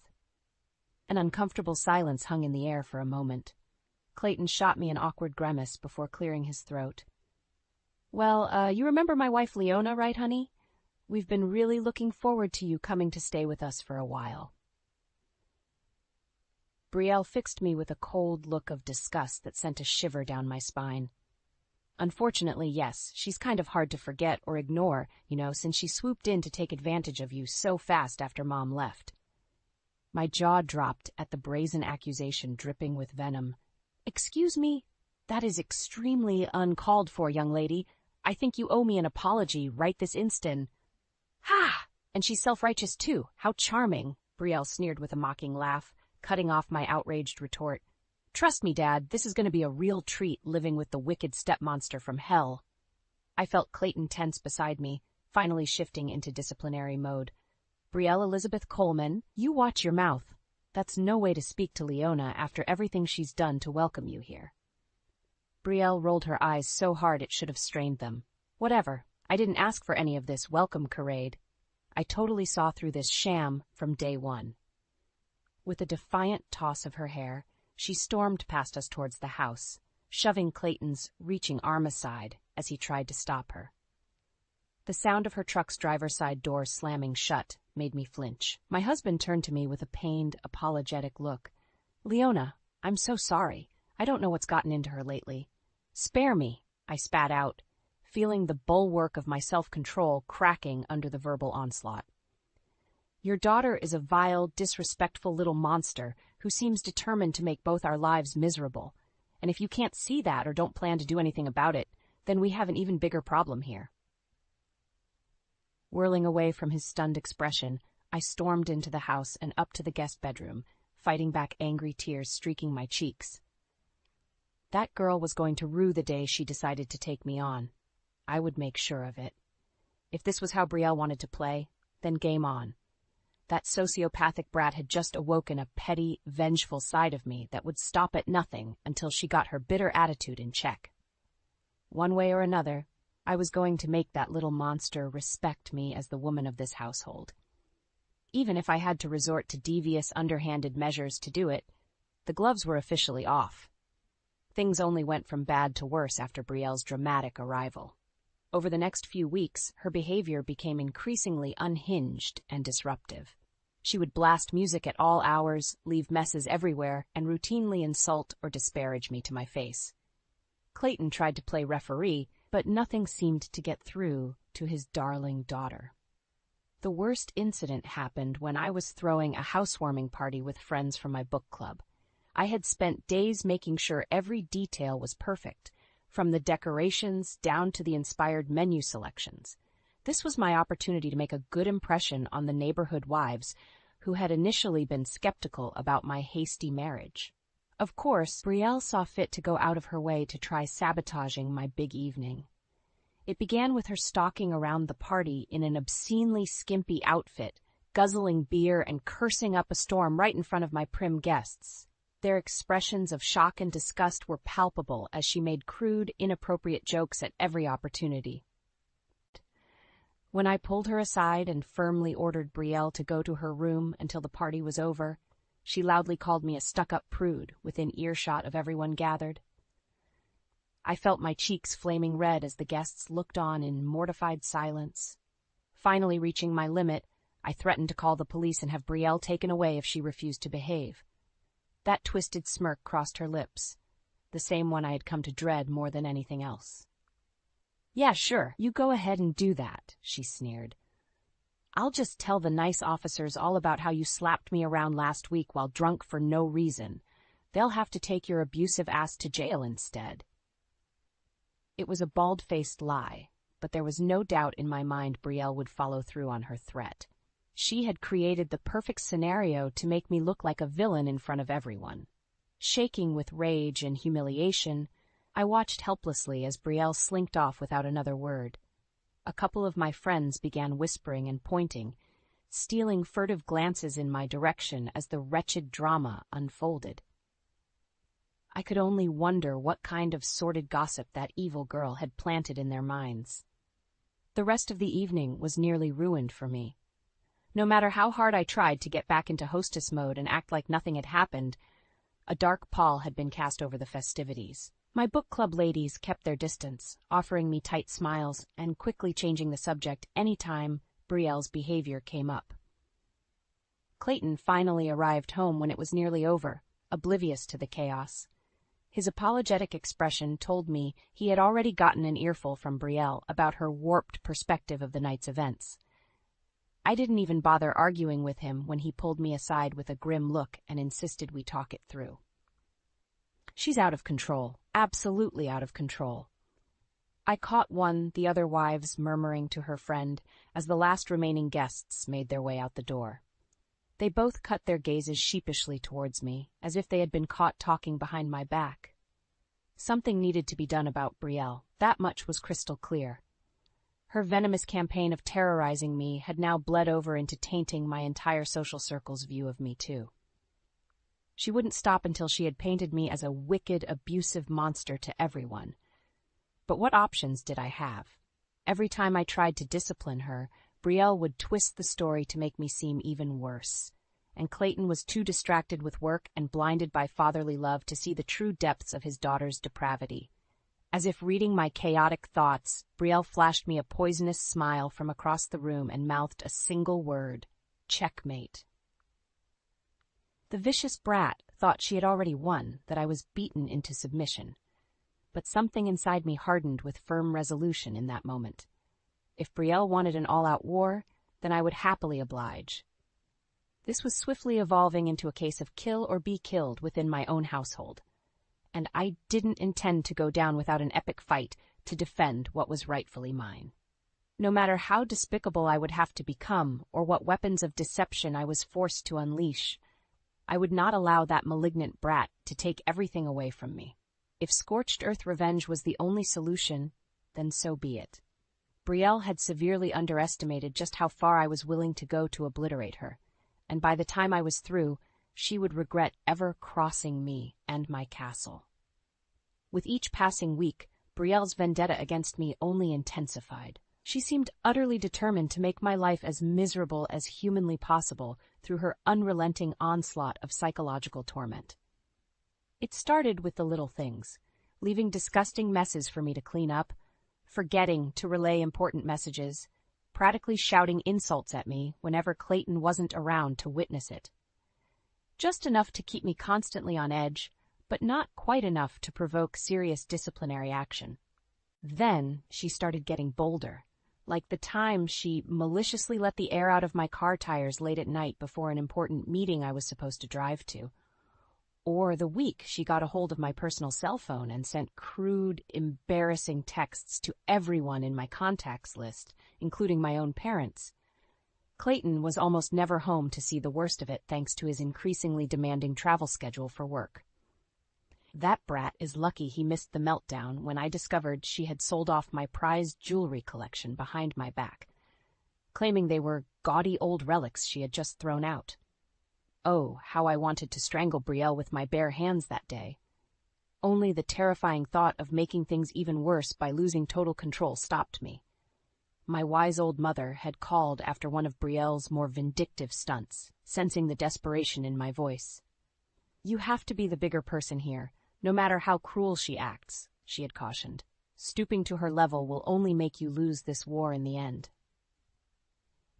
Speaker 1: An uncomfortable silence hung in the air for a moment. Clayton shot me an awkward grimace before clearing his throat. "Well, you remember my wife Leona, right, honey? We've been really looking forward to you coming to stay with us for a while." Brielle fixed me with a cold look of disgust that sent a shiver down my spine. Unfortunately, yes, she's kind of hard to forget or ignore, since she swooped in to take advantage of you so fast after Mom left. My jaw dropped at the brazen accusation dripping with venom. "Excuse me? That is extremely uncalled for, young lady. I think you owe me an apology right this instant." "Ha! And she's self-righteous too. How charming," Brielle sneered with a mocking laugh, cutting off my outraged retort. "Trust me, Dad, this is going to be a real treat living with the wicked stepmonster from hell." I felt Clayton tense beside me, finally shifting into disciplinary mode. Brielle Elizabeth Coleman, you watch your mouth. That's no way to speak to Leona after everything she's done to welcome you here. Brielle rolled her eyes so hard it should have strained them. Whatever, I didn't ask for any of this welcome charade. I totally saw through this sham from day one. With a defiant toss of her hair, she stormed past us towards the house, shoving Clayton's reaching arm aside as he tried to stop her. The sound of her truck's driver's side door slamming shut made me flinch. My husband turned to me with a pained, apologetic look. Leona, I'm so sorry. I don't know what's gotten into her lately. Spare me, I spat out, feeling the bulwark of my self-control cracking under the verbal onslaught. Your daughter is a vile, disrespectful little monster who seems determined to make both our lives miserable. And if you can't see that or don't plan to do anything about it, then we have an even bigger problem here. Whirling away from his stunned expression, I stormed into the house and up to the guest bedroom, fighting back angry tears streaking my cheeks. That girl was going to rue the day she decided to take me on. I would make sure of it. If this was how Brielle wanted to play, then game on. That sociopathic brat had just awoken a petty, vengeful side of me that would stop at nothing until she got her bitter attitude in check. One way or another, I was going to make that little monster respect me as the woman of this household. Even if I had to resort to devious, underhanded measures to do it, the gloves were officially off. Things only went from bad to worse after Brielle's dramatic arrival. Over the next few weeks, her behavior became increasingly unhinged and disruptive. She would blast music at all hours, leave messes everywhere, and routinely insult or disparage me to my face. Clayton tried to play referee, but nothing seemed to get through to his darling daughter. The worst incident happened when I was throwing a housewarming party with friends from my book club. I had spent days making sure every detail was perfect, from the decorations down to the inspired menu selections. This was my opportunity to make a good impression on the neighborhood wives who had initially been skeptical about my hasty marriage. Of course, Brielle saw fit to go out of her way to try sabotaging my big evening. It began with her stalking around the party in an obscenely skimpy outfit, guzzling beer and cursing up a storm right in front of my prim guests. Their expressions of shock and disgust were palpable as she made crude, inappropriate jokes at every opportunity. When I pulled her aside and firmly ordered Brielle to go to her room until the party was over, she loudly called me a stuck-up prude within earshot of everyone gathered. I felt my cheeks flaming red as the guests looked on in mortified silence. Finally reaching my limit, I threatened to call the police and have Brielle taken away if she refused to behave. That twisted smirk crossed her lips, the same one I had come to dread more than anything else. Yeah, sure, you go ahead and do that, she sneered. I'll just tell the nice officers all about how you slapped me around last week while drunk for no reason. They'll have to take your abusive ass to jail instead. It was a bald-faced lie, but there was no doubt in my mind Brielle would follow through on her threat. She had created the perfect scenario to make me look like a villain in front of everyone. Shaking with rage and humiliation, I watched helplessly as Brielle slinked off without another word. A couple of my friends began whispering and pointing, stealing furtive glances in my direction as the wretched drama unfolded. I could only wonder what kind of sordid gossip that evil girl had planted in their minds. The rest of the evening was nearly ruined for me. No matter how hard I tried to get back into hostess mode and act like nothing had happened, a dark pall had been cast over the festivities. My book club ladies kept their distance, offering me tight smiles and quickly changing the subject any time Brielle's behavior came up. Clayton finally arrived home when it was nearly over, oblivious to the chaos. His apologetic expression told me he had already gotten an earful from Brielle about her warped perspective of the night's events. I didn't even bother arguing with him when he pulled me aside with a grim look and insisted we talk it through. She's out of control, absolutely out of control. I caught the other wives murmuring to her friend as the last remaining guests made their way out the door. They both cut their gazes sheepishly towards me, as if they had been caught talking behind my back. Something needed to be done about Brielle, that much was crystal clear. Her venomous campaign of terrorizing me had now bled over into tainting my entire social circle's view of me, too. She wouldn't stop until she had painted me as a wicked, abusive monster to everyone. But what options did I have? Every time I tried to discipline her, Brielle would twist the story to make me seem even worse. And Clayton was too distracted with work and blinded by fatherly love to see the true depths of his daughter's depravity. As if reading my chaotic thoughts, Brielle flashed me a poisonous smile from across the room and mouthed a single word: checkmate. The vicious brat thought she had already won, that I was beaten into submission. But something inside me hardened with firm resolution in that moment. If Brielle wanted an all-out war, then I would happily oblige. This was swiftly evolving into a case of kill or be killed within my own household. And I didn't intend to go down without an epic fight to defend what was rightfully mine. No matter how despicable I would have to become or what weapons of deception I was forced to unleash, I would not allow that malignant brat to take everything away from me. If scorched earth revenge was the only solution, then so be it. Brielle had severely underestimated just how far I was willing to go to obliterate her, and by the time I was through, she would regret ever crossing me and my castle. With each passing week, Brielle's vendetta against me only intensified. She seemed utterly determined to make my life as miserable as humanly possible through her unrelenting onslaught of psychological torment. It started with the little things, leaving disgusting messes for me to clean up, forgetting to relay important messages, practically shouting insults at me whenever Clayton wasn't around to witness it. Just enough to keep me constantly on edge, but not quite enough to provoke serious disciplinary action. Then she started getting bolder, like the time she maliciously let the air out of my car tires late at night before an important meeting I was supposed to drive to. Or the week she got a hold of my personal cell phone and sent crude, embarrassing texts to everyone in my contacts list, including my own parents. Clayton was almost never home to see the worst of it thanks to his increasingly demanding travel schedule for work. That brat is lucky he missed the meltdown when I discovered she had sold off my prized jewelry collection behind my back, claiming they were gaudy old relics she had just thrown out. Oh, how I wanted to strangle Brielle with my bare hands that day. Only the terrifying thought of making things even worse by losing total control stopped me. My wise old mother had called after one of Brielle's more vindictive stunts, sensing the desperation in my voice. "You have to be the bigger person here, no matter how cruel she acts," she had cautioned. "Stooping to her level will only make you lose this war in the end."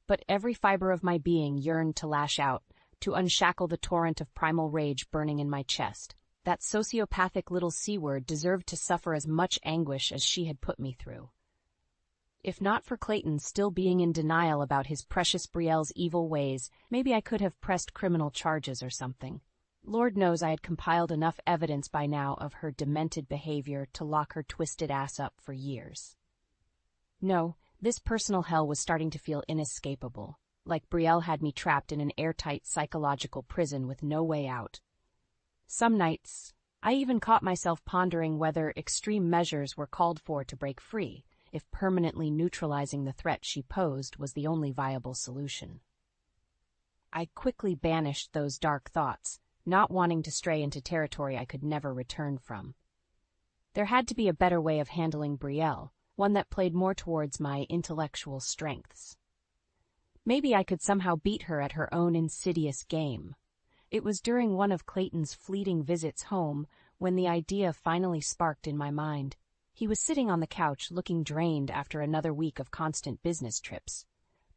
Speaker 1: But every fiber of my being yearned to lash out, to unshackle the torrent of primal rage burning in my chest. That sociopathic little C-word deserved to suffer as much anguish as she had put me through. If not for Clayton still being in denial about his precious Brielle's evil ways, maybe I could have pressed criminal charges or something. Lord knows I had compiled enough evidence by now of her demented behavior to lock her twisted ass up for years. No, this personal hell was starting to feel inescapable, like Brielle had me trapped in an airtight psychological prison with no way out. Some nights, I even caught myself pondering whether extreme measures were called for to break free, if permanently neutralizing the threat she posed was the only viable solution. I quickly banished those dark thoughts, not wanting to stray into territory I could never return from. There had to be a better way of handling Brielle, one that played more towards my intellectual strengths. Maybe I could somehow beat her at her own insidious game. It was during one of Clayton's fleeting visits home when the idea finally sparked in my mind. He was sitting on the couch looking drained after another week of constant business trips.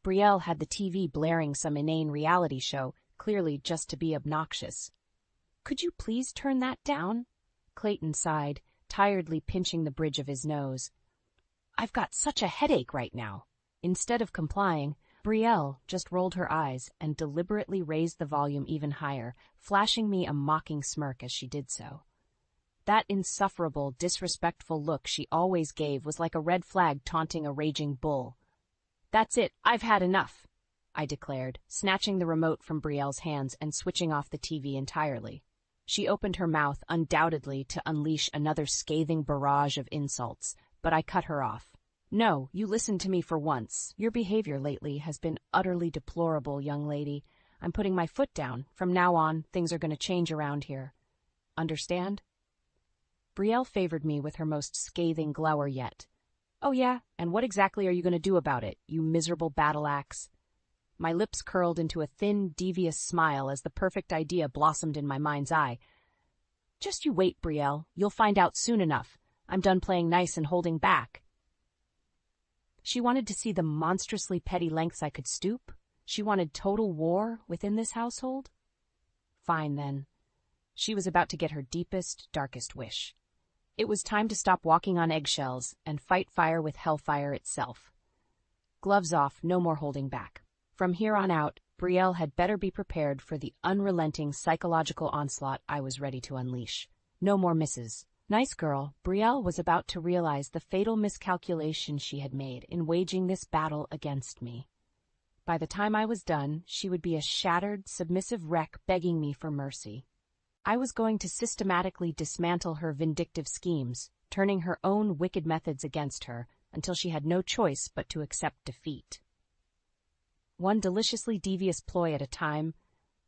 Speaker 1: Brielle had the TV blaring some inane reality show, clearly just to be obnoxious. "Could you please turn that down?" Clayton sighed, tiredly pinching the bridge of his nose. "I've got such a headache right now." Instead of complying, Brielle just rolled her eyes and deliberately raised the volume even higher, flashing me a mocking smirk as she did so. That insufferable, disrespectful look she always gave was like a red flag taunting a raging bull. "That's it, I've had enough," I declared, snatching the remote from Brielle's hands and switching off the TV entirely. She opened her mouth, undoubtedly to unleash another scathing barrage of insults, but I cut her off. No, you listen to me for once. Your behavior lately has been utterly deplorable, young lady. I'm putting my foot down. From now on, things are going to change around here. Understand? Brielle favored me with her most scathing glower yet. Oh yeah, and what exactly are you going to do about it, you miserable battle axe? My lips curled into a thin, devious smile as the perfect idea blossomed in my mind's eye. Just you wait, Brielle. You'll find out soon enough. I'm done playing nice and holding back. She wanted to see the monstrously petty lengths I could stoop? She wanted total war within this household? Fine, then. She was about to get her deepest, darkest wish. It was time to stop walking on eggshells and fight fire with hellfire itself. Gloves off, no more holding back. From here on out, Brielle had better be prepared for the unrelenting psychological onslaught I was ready to unleash. No more misses. Nice girl, Brielle was about to realize the fatal miscalculation she had made in waging this battle against me. By the time I was done, she would be a shattered, submissive wreck begging me for mercy. I was going to systematically dismantle her vindictive schemes, turning her own wicked methods against her until she had no choice but to accept defeat. One deliciously devious ploy at a time,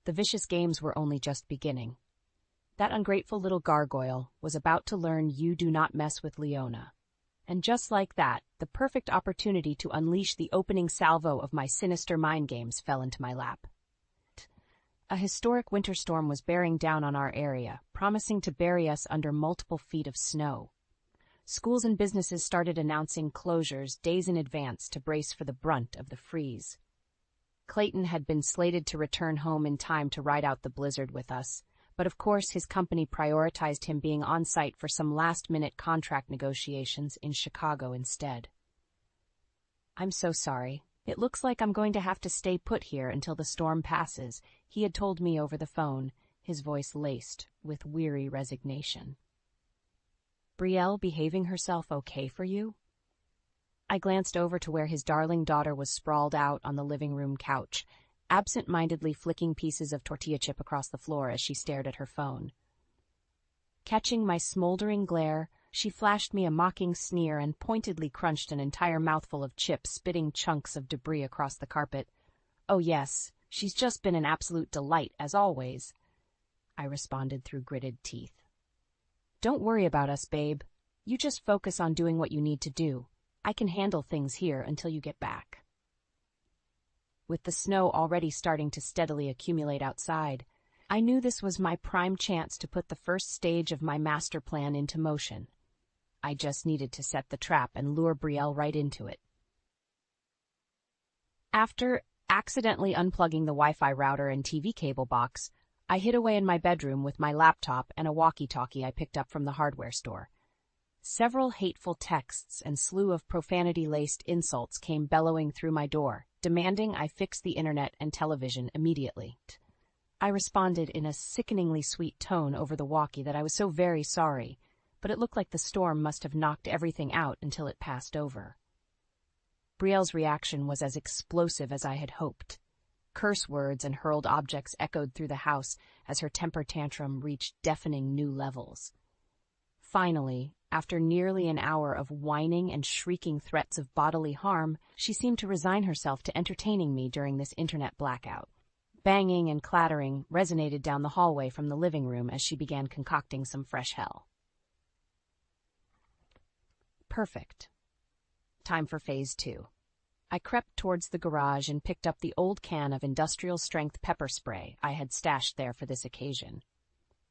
Speaker 1: the vicious games were only just beginning. That ungrateful little gargoyle was about to learn you do not mess with Leona. And just like that, the perfect opportunity to unleash the opening salvo of my sinister mind games fell into my lap. A historic winter storm was bearing down on our area, promising to bury us under multiple feet of snow. Schools and businesses started announcing closures days in advance to brace for the brunt of the freeze. Clayton had been slated to return home in time to ride out the blizzard with us, but of course his company prioritized him being on site for some last-minute contract negotiations in Chicago instead. I'm so sorry. It looks like I'm going to have to stay put here until the storm passes, he had told me over the phone, his voice laced with weary resignation. Brielle behaving herself okay for you? I glanced over to where his darling daughter was sprawled out on the living room couch, absent-mindedly flicking pieces of tortilla chip across the floor as she stared at her phone. Catching my smoldering glare, she flashed me a mocking sneer and pointedly crunched an entire mouthful of chips, spitting chunks of debris across the carpet. Oh yes, she's just been an absolute delight, as always, I responded through gritted teeth. Don't worry about us, babe. You just focus on doing what you need to do. I can handle things here until you get back. With the snow already starting to steadily accumulate outside, I knew this was my prime chance to put the first stage of my master plan into motion. I just needed to set the trap and lure Brielle right into it. After accidentally unplugging the Wi-Fi router and TV cable box, I hid away in my bedroom with my laptop and a walkie-talkie I picked up from the hardware store. Several hateful texts and slew of profanity-laced insults came bellowing through my door, demanding I fix the internet and television immediately. I responded in a sickeningly sweet tone over the walkie that I was so very sorry, but it looked like the storm must have knocked everything out until it passed over. Brielle's reaction was as explosive as I had hoped. Curse words and hurled objects echoed through the house as her temper tantrum reached deafening new levels. Finally, after nearly an hour of whining and shrieking threats of bodily harm, she seemed to resign herself to entertaining me during this internet blackout. Banging and clattering resonated down the hallway from the living room as she began concocting some fresh hell. Perfect. Time for phase 2. I crept towards the garage and picked up the old can of industrial-strength pepper spray I had stashed there for this occasion.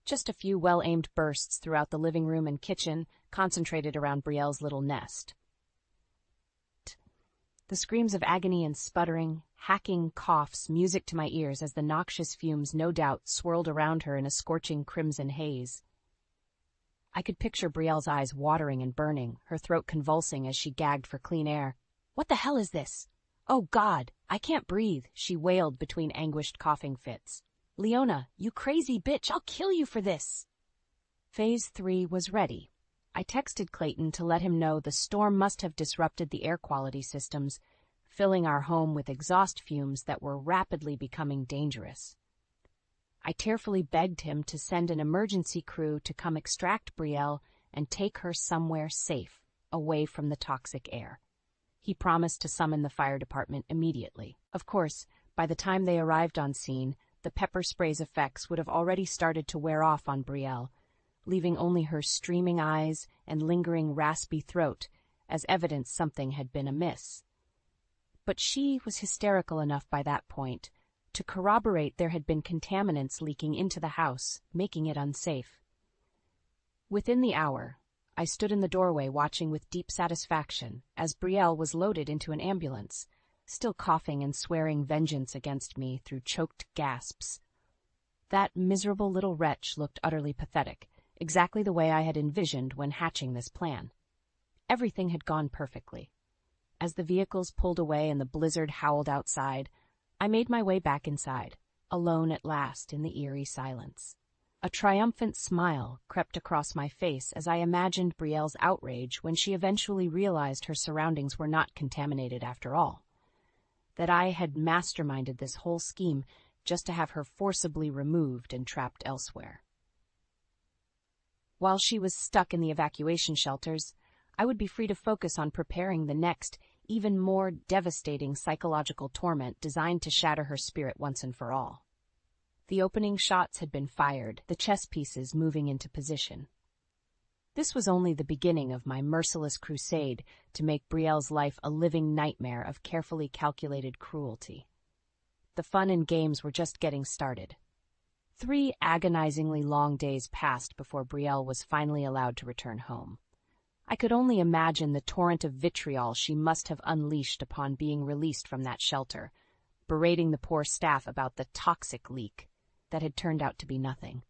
Speaker 1: Just a few well-aimed bursts throughout the living room and kitchen, concentrated around Brielle's little nest. The screams of agony and sputtering, hacking coughs music to my ears as the noxious fumes no doubt swirled around her in a scorching crimson haze. I could picture Brielle's eyes watering and burning, her throat convulsing as she gagged for clean air. What the hell is this? Oh God, I can't breathe, she wailed between anguished coughing fits. Leona, you crazy bitch, I'll kill you for this. Phase 3 was ready. I texted Clayton to let him know the storm must have disrupted the air quality systems, filling our home with exhaust fumes that were rapidly becoming dangerous. I tearfully begged him to send an emergency crew to come extract Brielle and take her somewhere safe, away from the toxic air. He promised to summon the fire department immediately. Of course, by the time they arrived on scene, the pepper spray's effects would have already started to wear off on Brielle, leaving only her streaming eyes and lingering raspy throat as evidence something had been amiss. But she was hysterical enough by that point to corroborate there had been contaminants leaking into the house, making it unsafe. Within the hour, I stood in the doorway watching with deep satisfaction as Brielle was loaded into an ambulance, still coughing and swearing vengeance against me through choked gasps. That miserable little wretch looked utterly pathetic, exactly the way I had envisioned when hatching this plan. Everything had gone perfectly. As the vehicles pulled away and the blizzard howled outside, I made my way back inside, alone at last in the eerie silence. A triumphant smile crept across my face as I imagined Brielle's outrage when she eventually realized her surroundings were not contaminated after all. That I had masterminded this whole scheme just to have her forcibly removed and trapped elsewhere. While she was stuck in the evacuation shelters, I would be free to focus on preparing the next, even more devastating psychological torment designed to shatter her spirit once and for all. The opening shots had been fired, the chess pieces moving into position. This was only the beginning of my merciless crusade to make Brielle's life a living nightmare of carefully calculated cruelty. The fun and games were just getting started. 3 agonizingly long days passed before Brielle was finally allowed to return home. I could only imagine the torrent of vitriol she must have unleashed upon being released from that shelter, berating the poor staff about the toxic leak that had turned out to be nothing.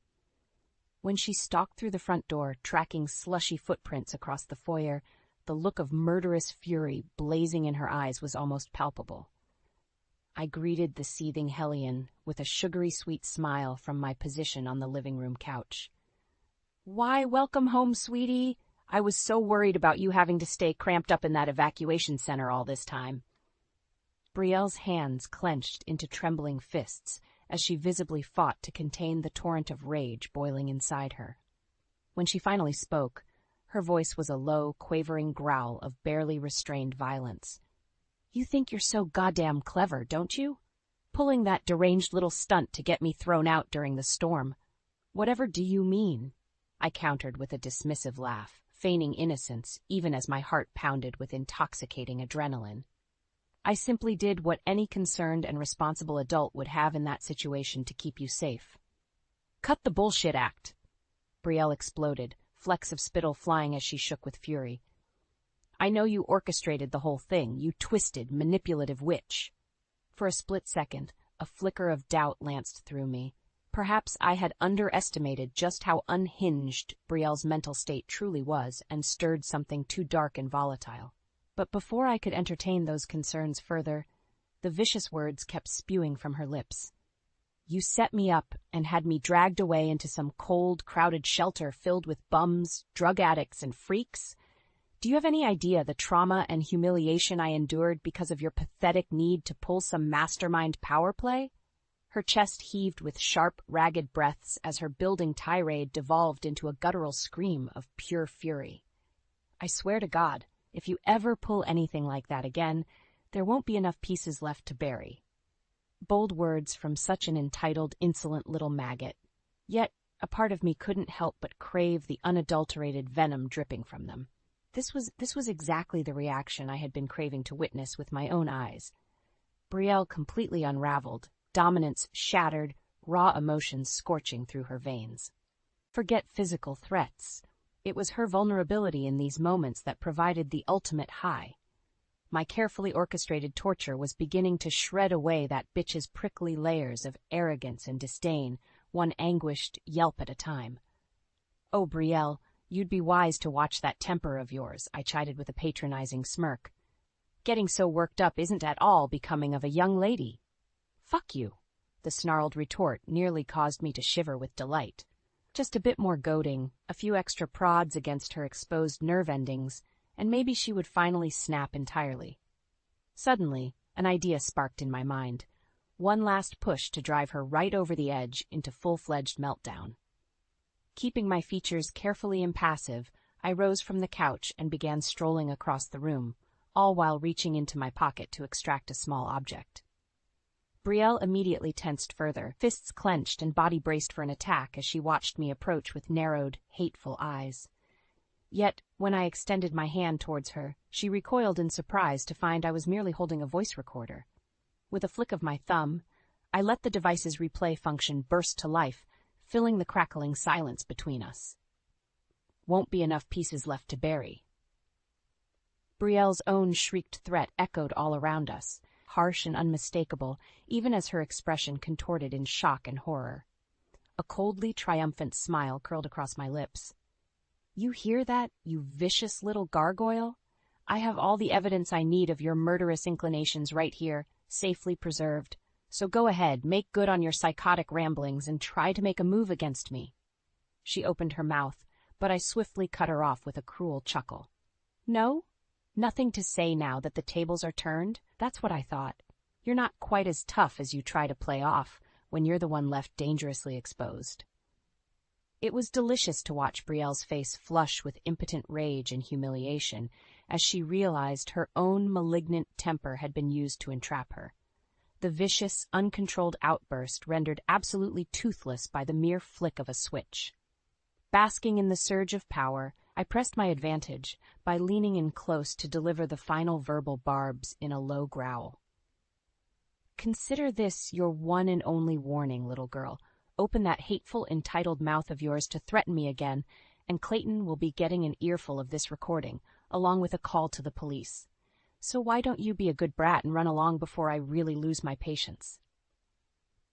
Speaker 1: When she stalked through the front door, tracking slushy footprints across the foyer, the look of murderous fury blazing in her eyes was almost palpable. I greeted the seething hellion with a sugary sweet smile from my position on the living room couch. "Why, welcome home, sweetie. I was so worried about you having to stay cramped up in that evacuation center all this time." Brielle's hands clenched into trembling fists as she visibly fought to contain the torrent of rage boiling inside her. When she finally spoke, her voice was a low, quavering growl of barely restrained violence. "You think you're so goddamn clever, don't you? Pulling that deranged little stunt to get me thrown out during the storm. Whatever do you mean?" I countered with a dismissive laugh, feigning innocence even as my heart pounded with intoxicating adrenaline. "I simply did what any concerned and responsible adult would have in that situation to keep you safe." "Cut the bullshit act!" Brielle exploded, flecks of spittle flying as she shook with fury. "I know you orchestrated the whole thing, you twisted, manipulative witch." For a split second, a flicker of doubt lanced through me. Perhaps I had underestimated just how unhinged Brielle's mental state truly was and stirred something too dark and volatile. But before I could entertain those concerns further, the vicious words kept spewing from her lips. "You set me up and had me dragged away into some cold, crowded shelter filled with bums, drug addicts, and freaks? Do you have any idea the trauma and humiliation I endured because of your pathetic need to pull some mastermind power play?" Her chest heaved with sharp, ragged breaths as her building tirade devolved into a guttural scream of pure fury. "I swear to God, if you ever pull anything like that again, there won't be enough pieces left to bury." Bold words from such an entitled, insolent little maggot. Yet a part of me couldn't help but crave the unadulterated venom dripping from them. This was exactly the reaction I had been craving to witness with my own eyes. Brielle completely unraveled, dominance shattered, raw emotions scorching through her veins. Forget physical threats. It was her vulnerability in these moments that provided the ultimate high. My carefully orchestrated torture was beginning to shred away that bitch's prickly layers of arrogance and disdain, one anguished yelp at a time. "Oh, Brielle, you'd be wise to watch that temper of yours," I chided with a patronizing smirk. "Getting so worked up isn't at all becoming of a young lady." "Fuck you." The snarled retort nearly caused me to shiver with delight. Just a bit more goading, a few extra prods against her exposed nerve endings, and maybe she would finally snap entirely. Suddenly, an idea sparked in my mind. One last push to drive her right over the edge into full-fledged meltdown. Keeping my features carefully impassive, I rose from the couch and began strolling across the room, all while reaching into my pocket to extract a small object. Brielle immediately tensed further, fists clenched and body braced for an attack as she watched me approach with narrowed, hateful eyes. Yet, when I extended my hand towards her, she recoiled in surprise to find I was merely holding a voice recorder. With a flick of my thumb, I let the device's replay function burst to life, filling the crackling silence between us. Won't be enough pieces left to bury. Brielle's own shrieked threat echoed all around us, harsh and unmistakable, even as her expression contorted in shock and horror. A coldly triumphant smile curled across my lips. You hear that, you vicious little gargoyle? I have all the evidence I need of your murderous inclinations right here, safely preserved. So go ahead, make good on your psychotic ramblings and try to make a move against me. She opened her mouth, but I swiftly cut her off with a cruel chuckle. No? Nothing to say now that the tables are turned? That's what I thought. You're not quite as tough as you try to play off when you're the one left dangerously exposed. It was delicious to watch Brielle's face flush with impotent rage and humiliation as she realized her own malignant temper had been used to entrap her. The vicious, uncontrolled outburst rendered absolutely toothless by the mere flick of a switch. Basking in the surge of power, I pressed my advantage by leaning in close to deliver the final verbal barbs in a low growl. Consider this your one and only warning, little girl. Open that hateful, entitled mouth of yours to threaten me again, and Clayton will be getting an earful of this recording, along with a call to the police. So why don't you be a good brat and run along before I really lose my patience?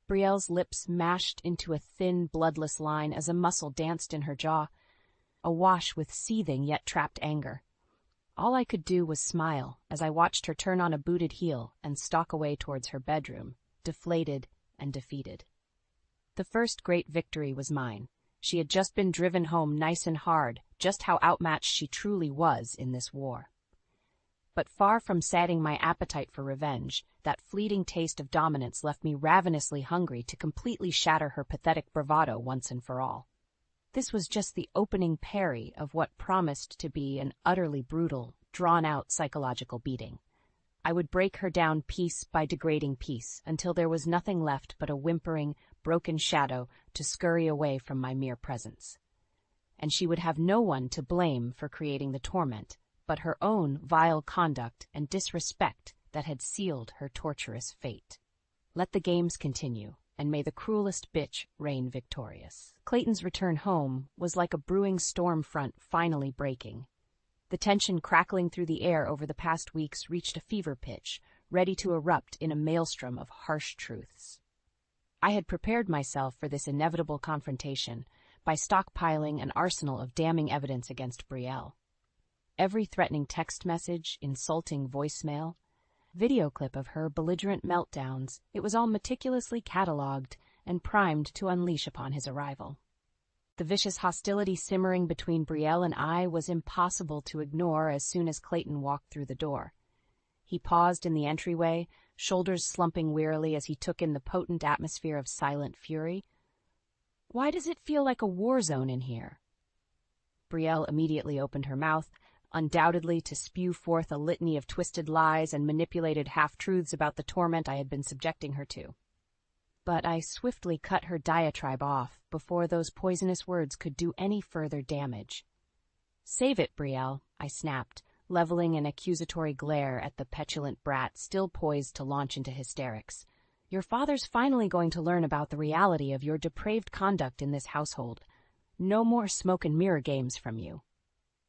Speaker 1: Brielle's lips mashed into a thin, bloodless line as a muscle danced in her jaw, awash with seething yet trapped anger. All I could do was smile as I watched her turn on a booted heel and stalk away towards her bedroom, deflated and defeated. The first great victory was mine. She had just been driven home nice and hard just how outmatched she truly was in this war. But far from sating my appetite for revenge, that fleeting taste of dominance left me ravenously hungry to completely shatter her pathetic bravado once and for all. This was just the opening parry of what promised to be an utterly brutal, drawn-out psychological beating. I would break her down piece by degrading piece until there was nothing left but a whimpering, broken shadow to scurry away from my mere presence. And she would have no one to blame for creating the torment, but her own vile conduct and disrespect that had sealed her torturous fate. Let the games continue, and may the cruelest bitch reign victorious. Clayton's return home was like a brewing storm front finally breaking. The tension crackling through the air over the past weeks reached a fever pitch, ready to erupt in a maelstrom of harsh truths. I had prepared myself for this inevitable confrontation by stockpiling an arsenal of damning evidence against Brielle. Every threatening text message, insulting voicemail, video clip of her belligerent meltdowns, it was all meticulously catalogued and primed to unleash upon his arrival. The vicious hostility simmering between Brielle and I was impossible to ignore as soon as Clayton walked through the door. He paused in the entryway, shoulders slumping wearily as he took in the potent atmosphere of silent fury. "Why does it feel like a war zone in here?" Brielle immediately opened her mouth, undoubtedly to spew forth a litany of twisted lies and manipulated half-truths about the torment I had been subjecting her to. But I swiftly cut her diatribe off before those poisonous words could do any further damage. "Save it, Brielle," I snapped, leveling an accusatory glare at the petulant brat still poised to launch into hysterics. "Your father's finally going to learn about the reality of your depraved conduct in this household. No more smoke and mirror games from you."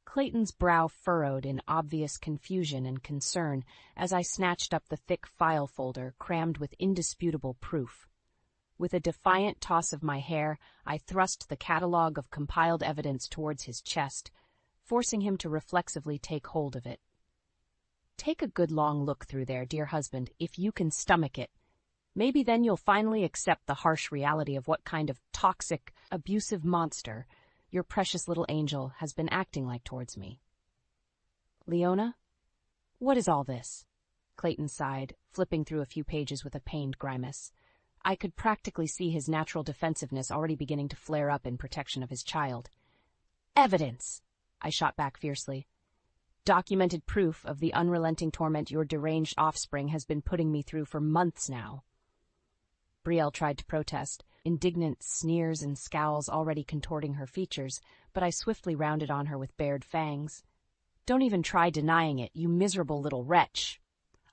Speaker 1: Clayton's brow furrowed in obvious confusion and concern as I snatched up the thick file folder crammed with indisputable proof. With a defiant toss of my hair, I thrust the catalog of compiled evidence towards his chest, forcing him to reflexively take hold of it. "Take a good long look through there, dear husband, if you can stomach it. Maybe then you'll finally accept the harsh reality of what kind of toxic, abusive monster your precious little angel has been acting like towards me." "Leona, what is all this?" Clayton sighed, flipping through a few pages with a pained grimace. I could practically see his natural defensiveness already beginning to flare up in protection of his child. "Evidence!" I shot back fiercely. Documented proof of the unrelenting torment your deranged offspring has been putting me through for months now." Brielle tried to protest, indignant sneers and scowls already contorting her features, but I swiftly rounded on her with bared fangs. "Don't even try denying it, you miserable little wretch.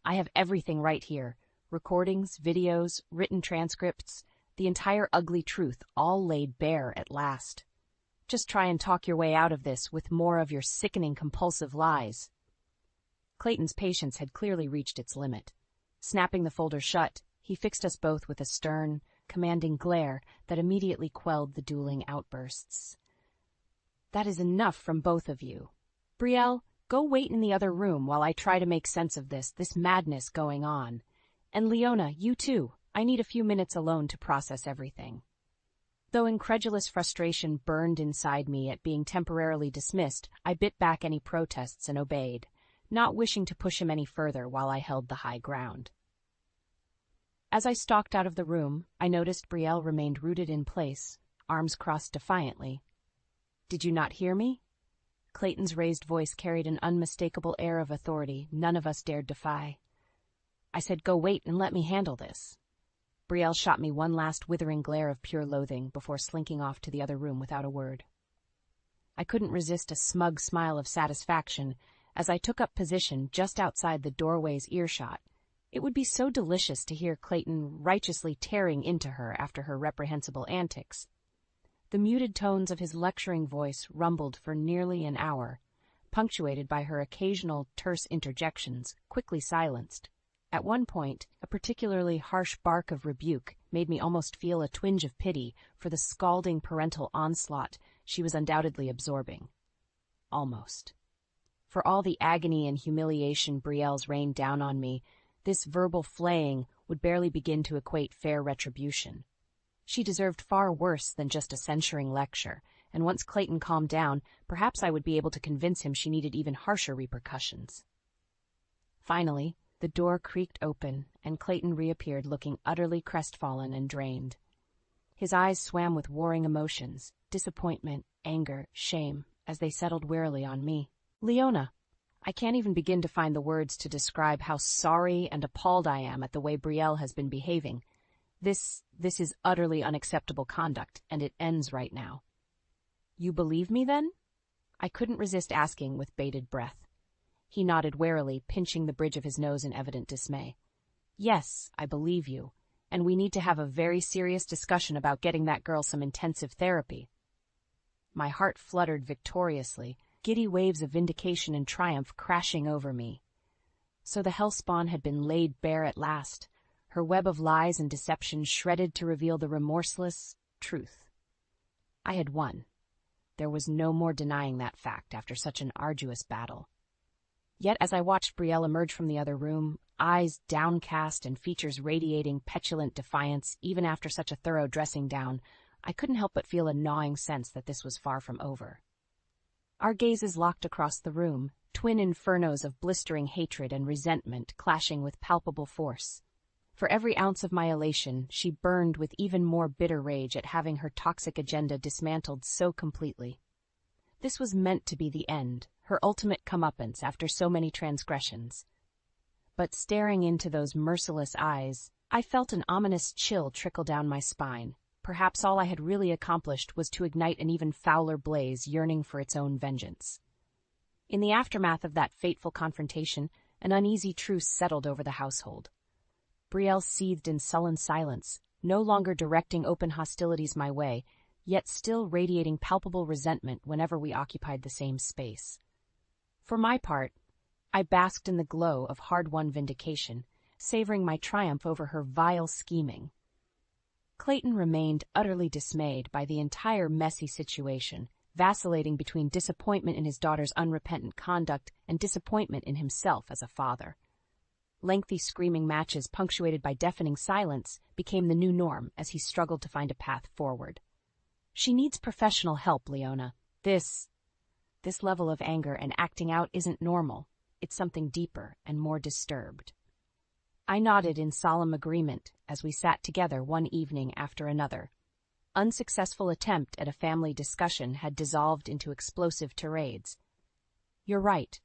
Speaker 1: I have everything right here. Recordings, videos, written transcripts, the entire ugly truth all laid bare at last. Just try and talk your way out of this with more of your sickening compulsive lies." Clayton's patience had clearly reached its limit. Snapping the folder shut, he fixed us both with a stern, commanding glare that immediately quelled the dueling outbursts. "That is enough from both of you. Brielle, go wait in the other room while I try to make sense of this madness going on. And Leona, you too. I need a few minutes alone to process everything." Though incredulous frustration burned inside me at being temporarily dismissed, I bit back any protests and obeyed, not wishing to push him any further while I held the high ground. As I stalked out of the room, I noticed Brielle remained rooted in place, arms crossed defiantly. "Did you not hear me?" Clayton's raised voice carried an unmistakable air of authority none of us dared defy. "I said go wait and let me handle this." Brielle shot me one last withering glare of pure loathing before slinking off to the other room without a word. I couldn't resist a smug smile of satisfaction as I took up position just outside the doorway's earshot. It would be so delicious to hear Clayton righteously tearing into her after her reprehensible antics. The muted tones of his lecturing voice rumbled for nearly an hour, punctuated by her occasional terse interjections, quickly silenced. At one point, a particularly harsh bark of rebuke made me almost feel a twinge of pity for the scalding parental onslaught she was undoubtedly absorbing. Almost. For all the agony and humiliation Brielle's rained down on me, this verbal flaying would barely begin to equate fair retribution. She deserved far worse than just a censuring lecture, and once Clayton calmed down, perhaps I would be able to convince him she needed even harsher repercussions. Finally, the door creaked open, and Clayton reappeared looking utterly crestfallen and drained. His eyes swam with warring emotions, disappointment, anger, shame, as they settled wearily on me. "Leona, I can't even begin to find the words to describe how sorry and appalled I am at the way Brielle has been behaving. This is utterly unacceptable conduct, and it ends right now." "You believe me, then?" I couldn't resist asking with bated breath. He nodded warily, pinching the bridge of his nose in evident dismay. "Yes, I believe you, and we need to have a very serious discussion about getting that girl some intensive therapy." My heart fluttered victoriously, giddy waves of vindication and triumph crashing over me. So the hellspawn had been laid bare at last, her web of lies and deception shredded to reveal the remorseless truth. I had won. There was no more denying that fact after such an arduous battle. Yet as I watched Brielle emerge from the other room, eyes downcast and features radiating petulant defiance even after such a thorough dressing down, I couldn't help but feel a gnawing sense that this was far from over. Our gazes locked across the room, twin infernos of blistering hatred and resentment clashing with palpable force. For every ounce of my elation, she burned with even more bitter rage at having her toxic agenda dismantled so completely. This was meant to be the end, her ultimate comeuppance after so many transgressions. But staring into those merciless eyes, I felt an ominous chill trickle down my spine. Perhaps all I had really accomplished was to ignite an even fouler blaze yearning for its own vengeance. In the aftermath of that fateful confrontation, an uneasy truce settled over the household. Brielle seethed in sullen silence, no longer directing open hostilities my way, yet still radiating palpable resentment whenever we occupied the same space. For my part, I basked in the glow of hard-won vindication, savoring my triumph over her vile scheming. Clayton remained utterly dismayed by the entire messy situation, vacillating between disappointment in his daughter's unrepentant conduct and disappointment in himself as a father. Lengthy screaming matches punctuated by deafening silence became the new norm as he struggled to find a path forward. "She needs professional help, Leona. This level of anger and acting out isn't normal. It's something deeper and more disturbed." I nodded in solemn agreement as we sat together one evening after another. Unsuccessful attempt at a family discussion had dissolved into explosive tirades. "You're right.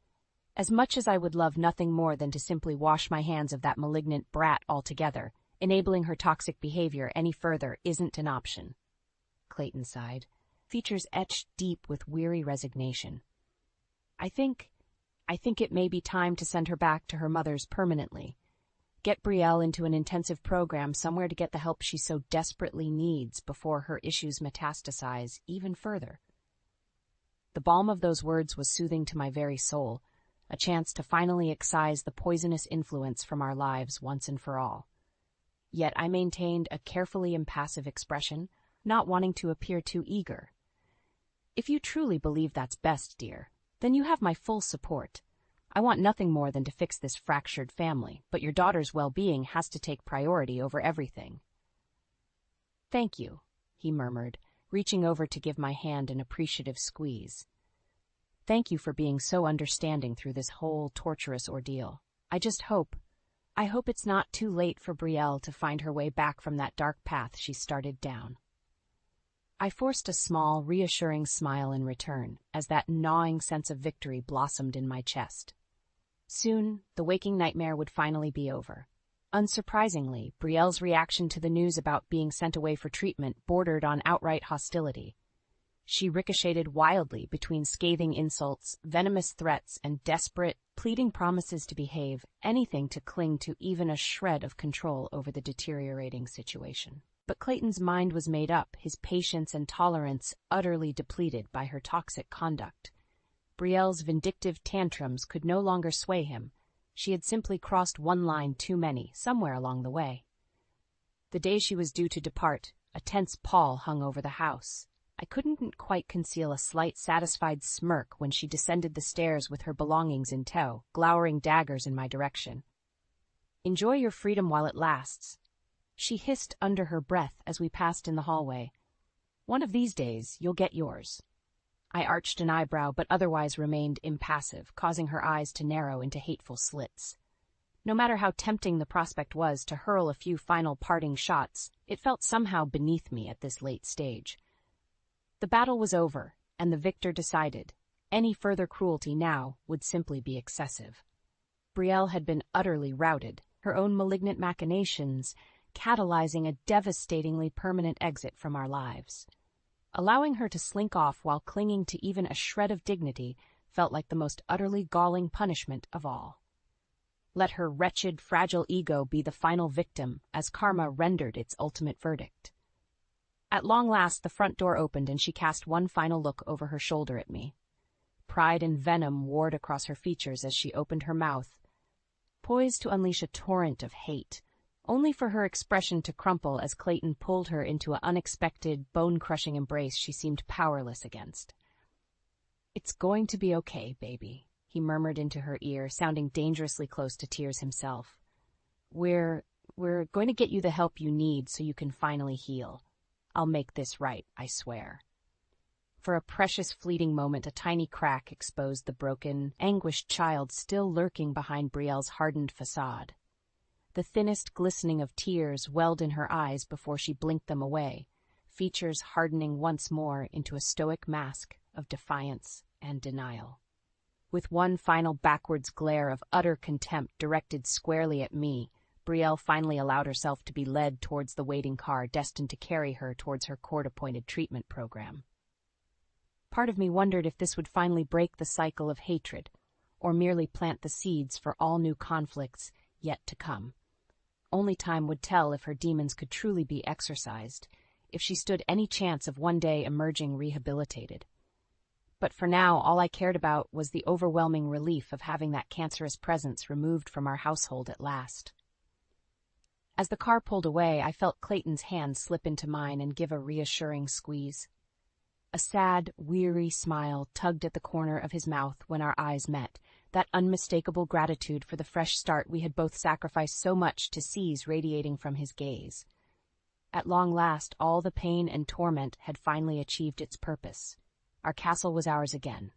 Speaker 1: As much as I would love nothing more than to simply wash my hands of that malignant brat altogether, enabling her toxic behavior any further isn't an option. Clayton sighed, features etched deep with weary resignation. I think it may be time to send her back to her mother's permanently. Get Brielle into an intensive program somewhere to get the help she so desperately needs before her issues metastasize even further. The balm of those words was soothing to my very soul, a chance to finally excise the poisonous influence from our lives once and for all. Yet I maintained a carefully impassive expression, not wanting to appear too eager. If you truly believe that's best, dear, then you have my full support. I want nothing more than to fix this fractured family, but your daughter's well-being has to take priority over everything. Thank you, he murmured, reaching over to give my hand an appreciative squeeze. Thank you for being so understanding through this whole torturous ordeal. I hope it's not too late for Brielle to find her way back from that dark path she started down. I forced a small, reassuring smile in return as that gnawing sense of victory blossomed in my chest. Soon, the waking nightmare would finally be over. Unsurprisingly, Brielle's reaction to the news about being sent away for treatment bordered on outright hostility. She ricocheted wildly between scathing insults, venomous threats, and desperate, pleading promises to behave, anything to cling to even a shred of control over the deteriorating situation. But Clayton's mind was made up, his patience and tolerance utterly depleted by her toxic conduct. Brielle's vindictive tantrums could no longer sway him. She had simply crossed one line too many, somewhere along the way. The day she was due to depart, a tense pall hung over the house. I couldn't quite conceal a slight satisfied smirk when she descended the stairs with her belongings in tow, glowering daggers in my direction. Enjoy your freedom while it lasts, she hissed under her breath as we passed in the hallway. One of these days, you'll get yours. I arched an eyebrow but otherwise remained impassive, causing her eyes to narrow into hateful slits. No matter how tempting the prospect was to hurl a few final parting shots, it felt somehow beneath me at this late stage. The battle was over, and the victor decided. Any further cruelty now would simply be excessive. Brielle had been utterly routed, her own malignant machinations catalyzing a devastatingly permanent exit from our lives. Allowing her to slink off while clinging to even a shred of dignity felt like the most utterly galling punishment of all. Let her wretched, fragile ego be the final victim as karma rendered its ultimate verdict. At long last, the front door opened and she cast one final look over her shoulder at me. Pride and venom warred across her features as she opened her mouth, poised to unleash a torrent of hate, only for her expression to crumple as Clayton pulled her into an unexpected, bone-crushing embrace she seemed powerless against. "It's going to be okay, baby," he murmured into her ear, sounding dangerously close to tears himself. We're going to get you the help you need so you can finally heal. I'll make this right, I swear." For a precious fleeting moment, a tiny crack exposed the broken, anguished child still lurking behind Brielle's hardened facade. The thinnest glistening of tears welled in her eyes before she blinked them away, features hardening once more into a stoic mask of defiance and denial. With one final backwards glare of utter contempt directed squarely at me, Brielle finally allowed herself to be led towards the waiting car destined to carry her towards her court-appointed treatment program. Part of me wondered if this would finally break the cycle of hatred, or merely plant the seeds for all new conflicts yet to come. Only time would tell if her demons could truly be exorcised, if she stood any chance of one day emerging rehabilitated. But for now, all I cared about was the overwhelming relief of having that cancerous presence removed from our household at last. As the car pulled away, I felt Clayton's hand slip into mine and give a reassuring squeeze. A sad, weary smile tugged at the corner of his mouth when our eyes met, that unmistakable gratitude for the fresh start we had both sacrificed so much to seize radiating from his gaze. At long last, all the pain and torment had finally achieved its purpose. Our castle was ours again.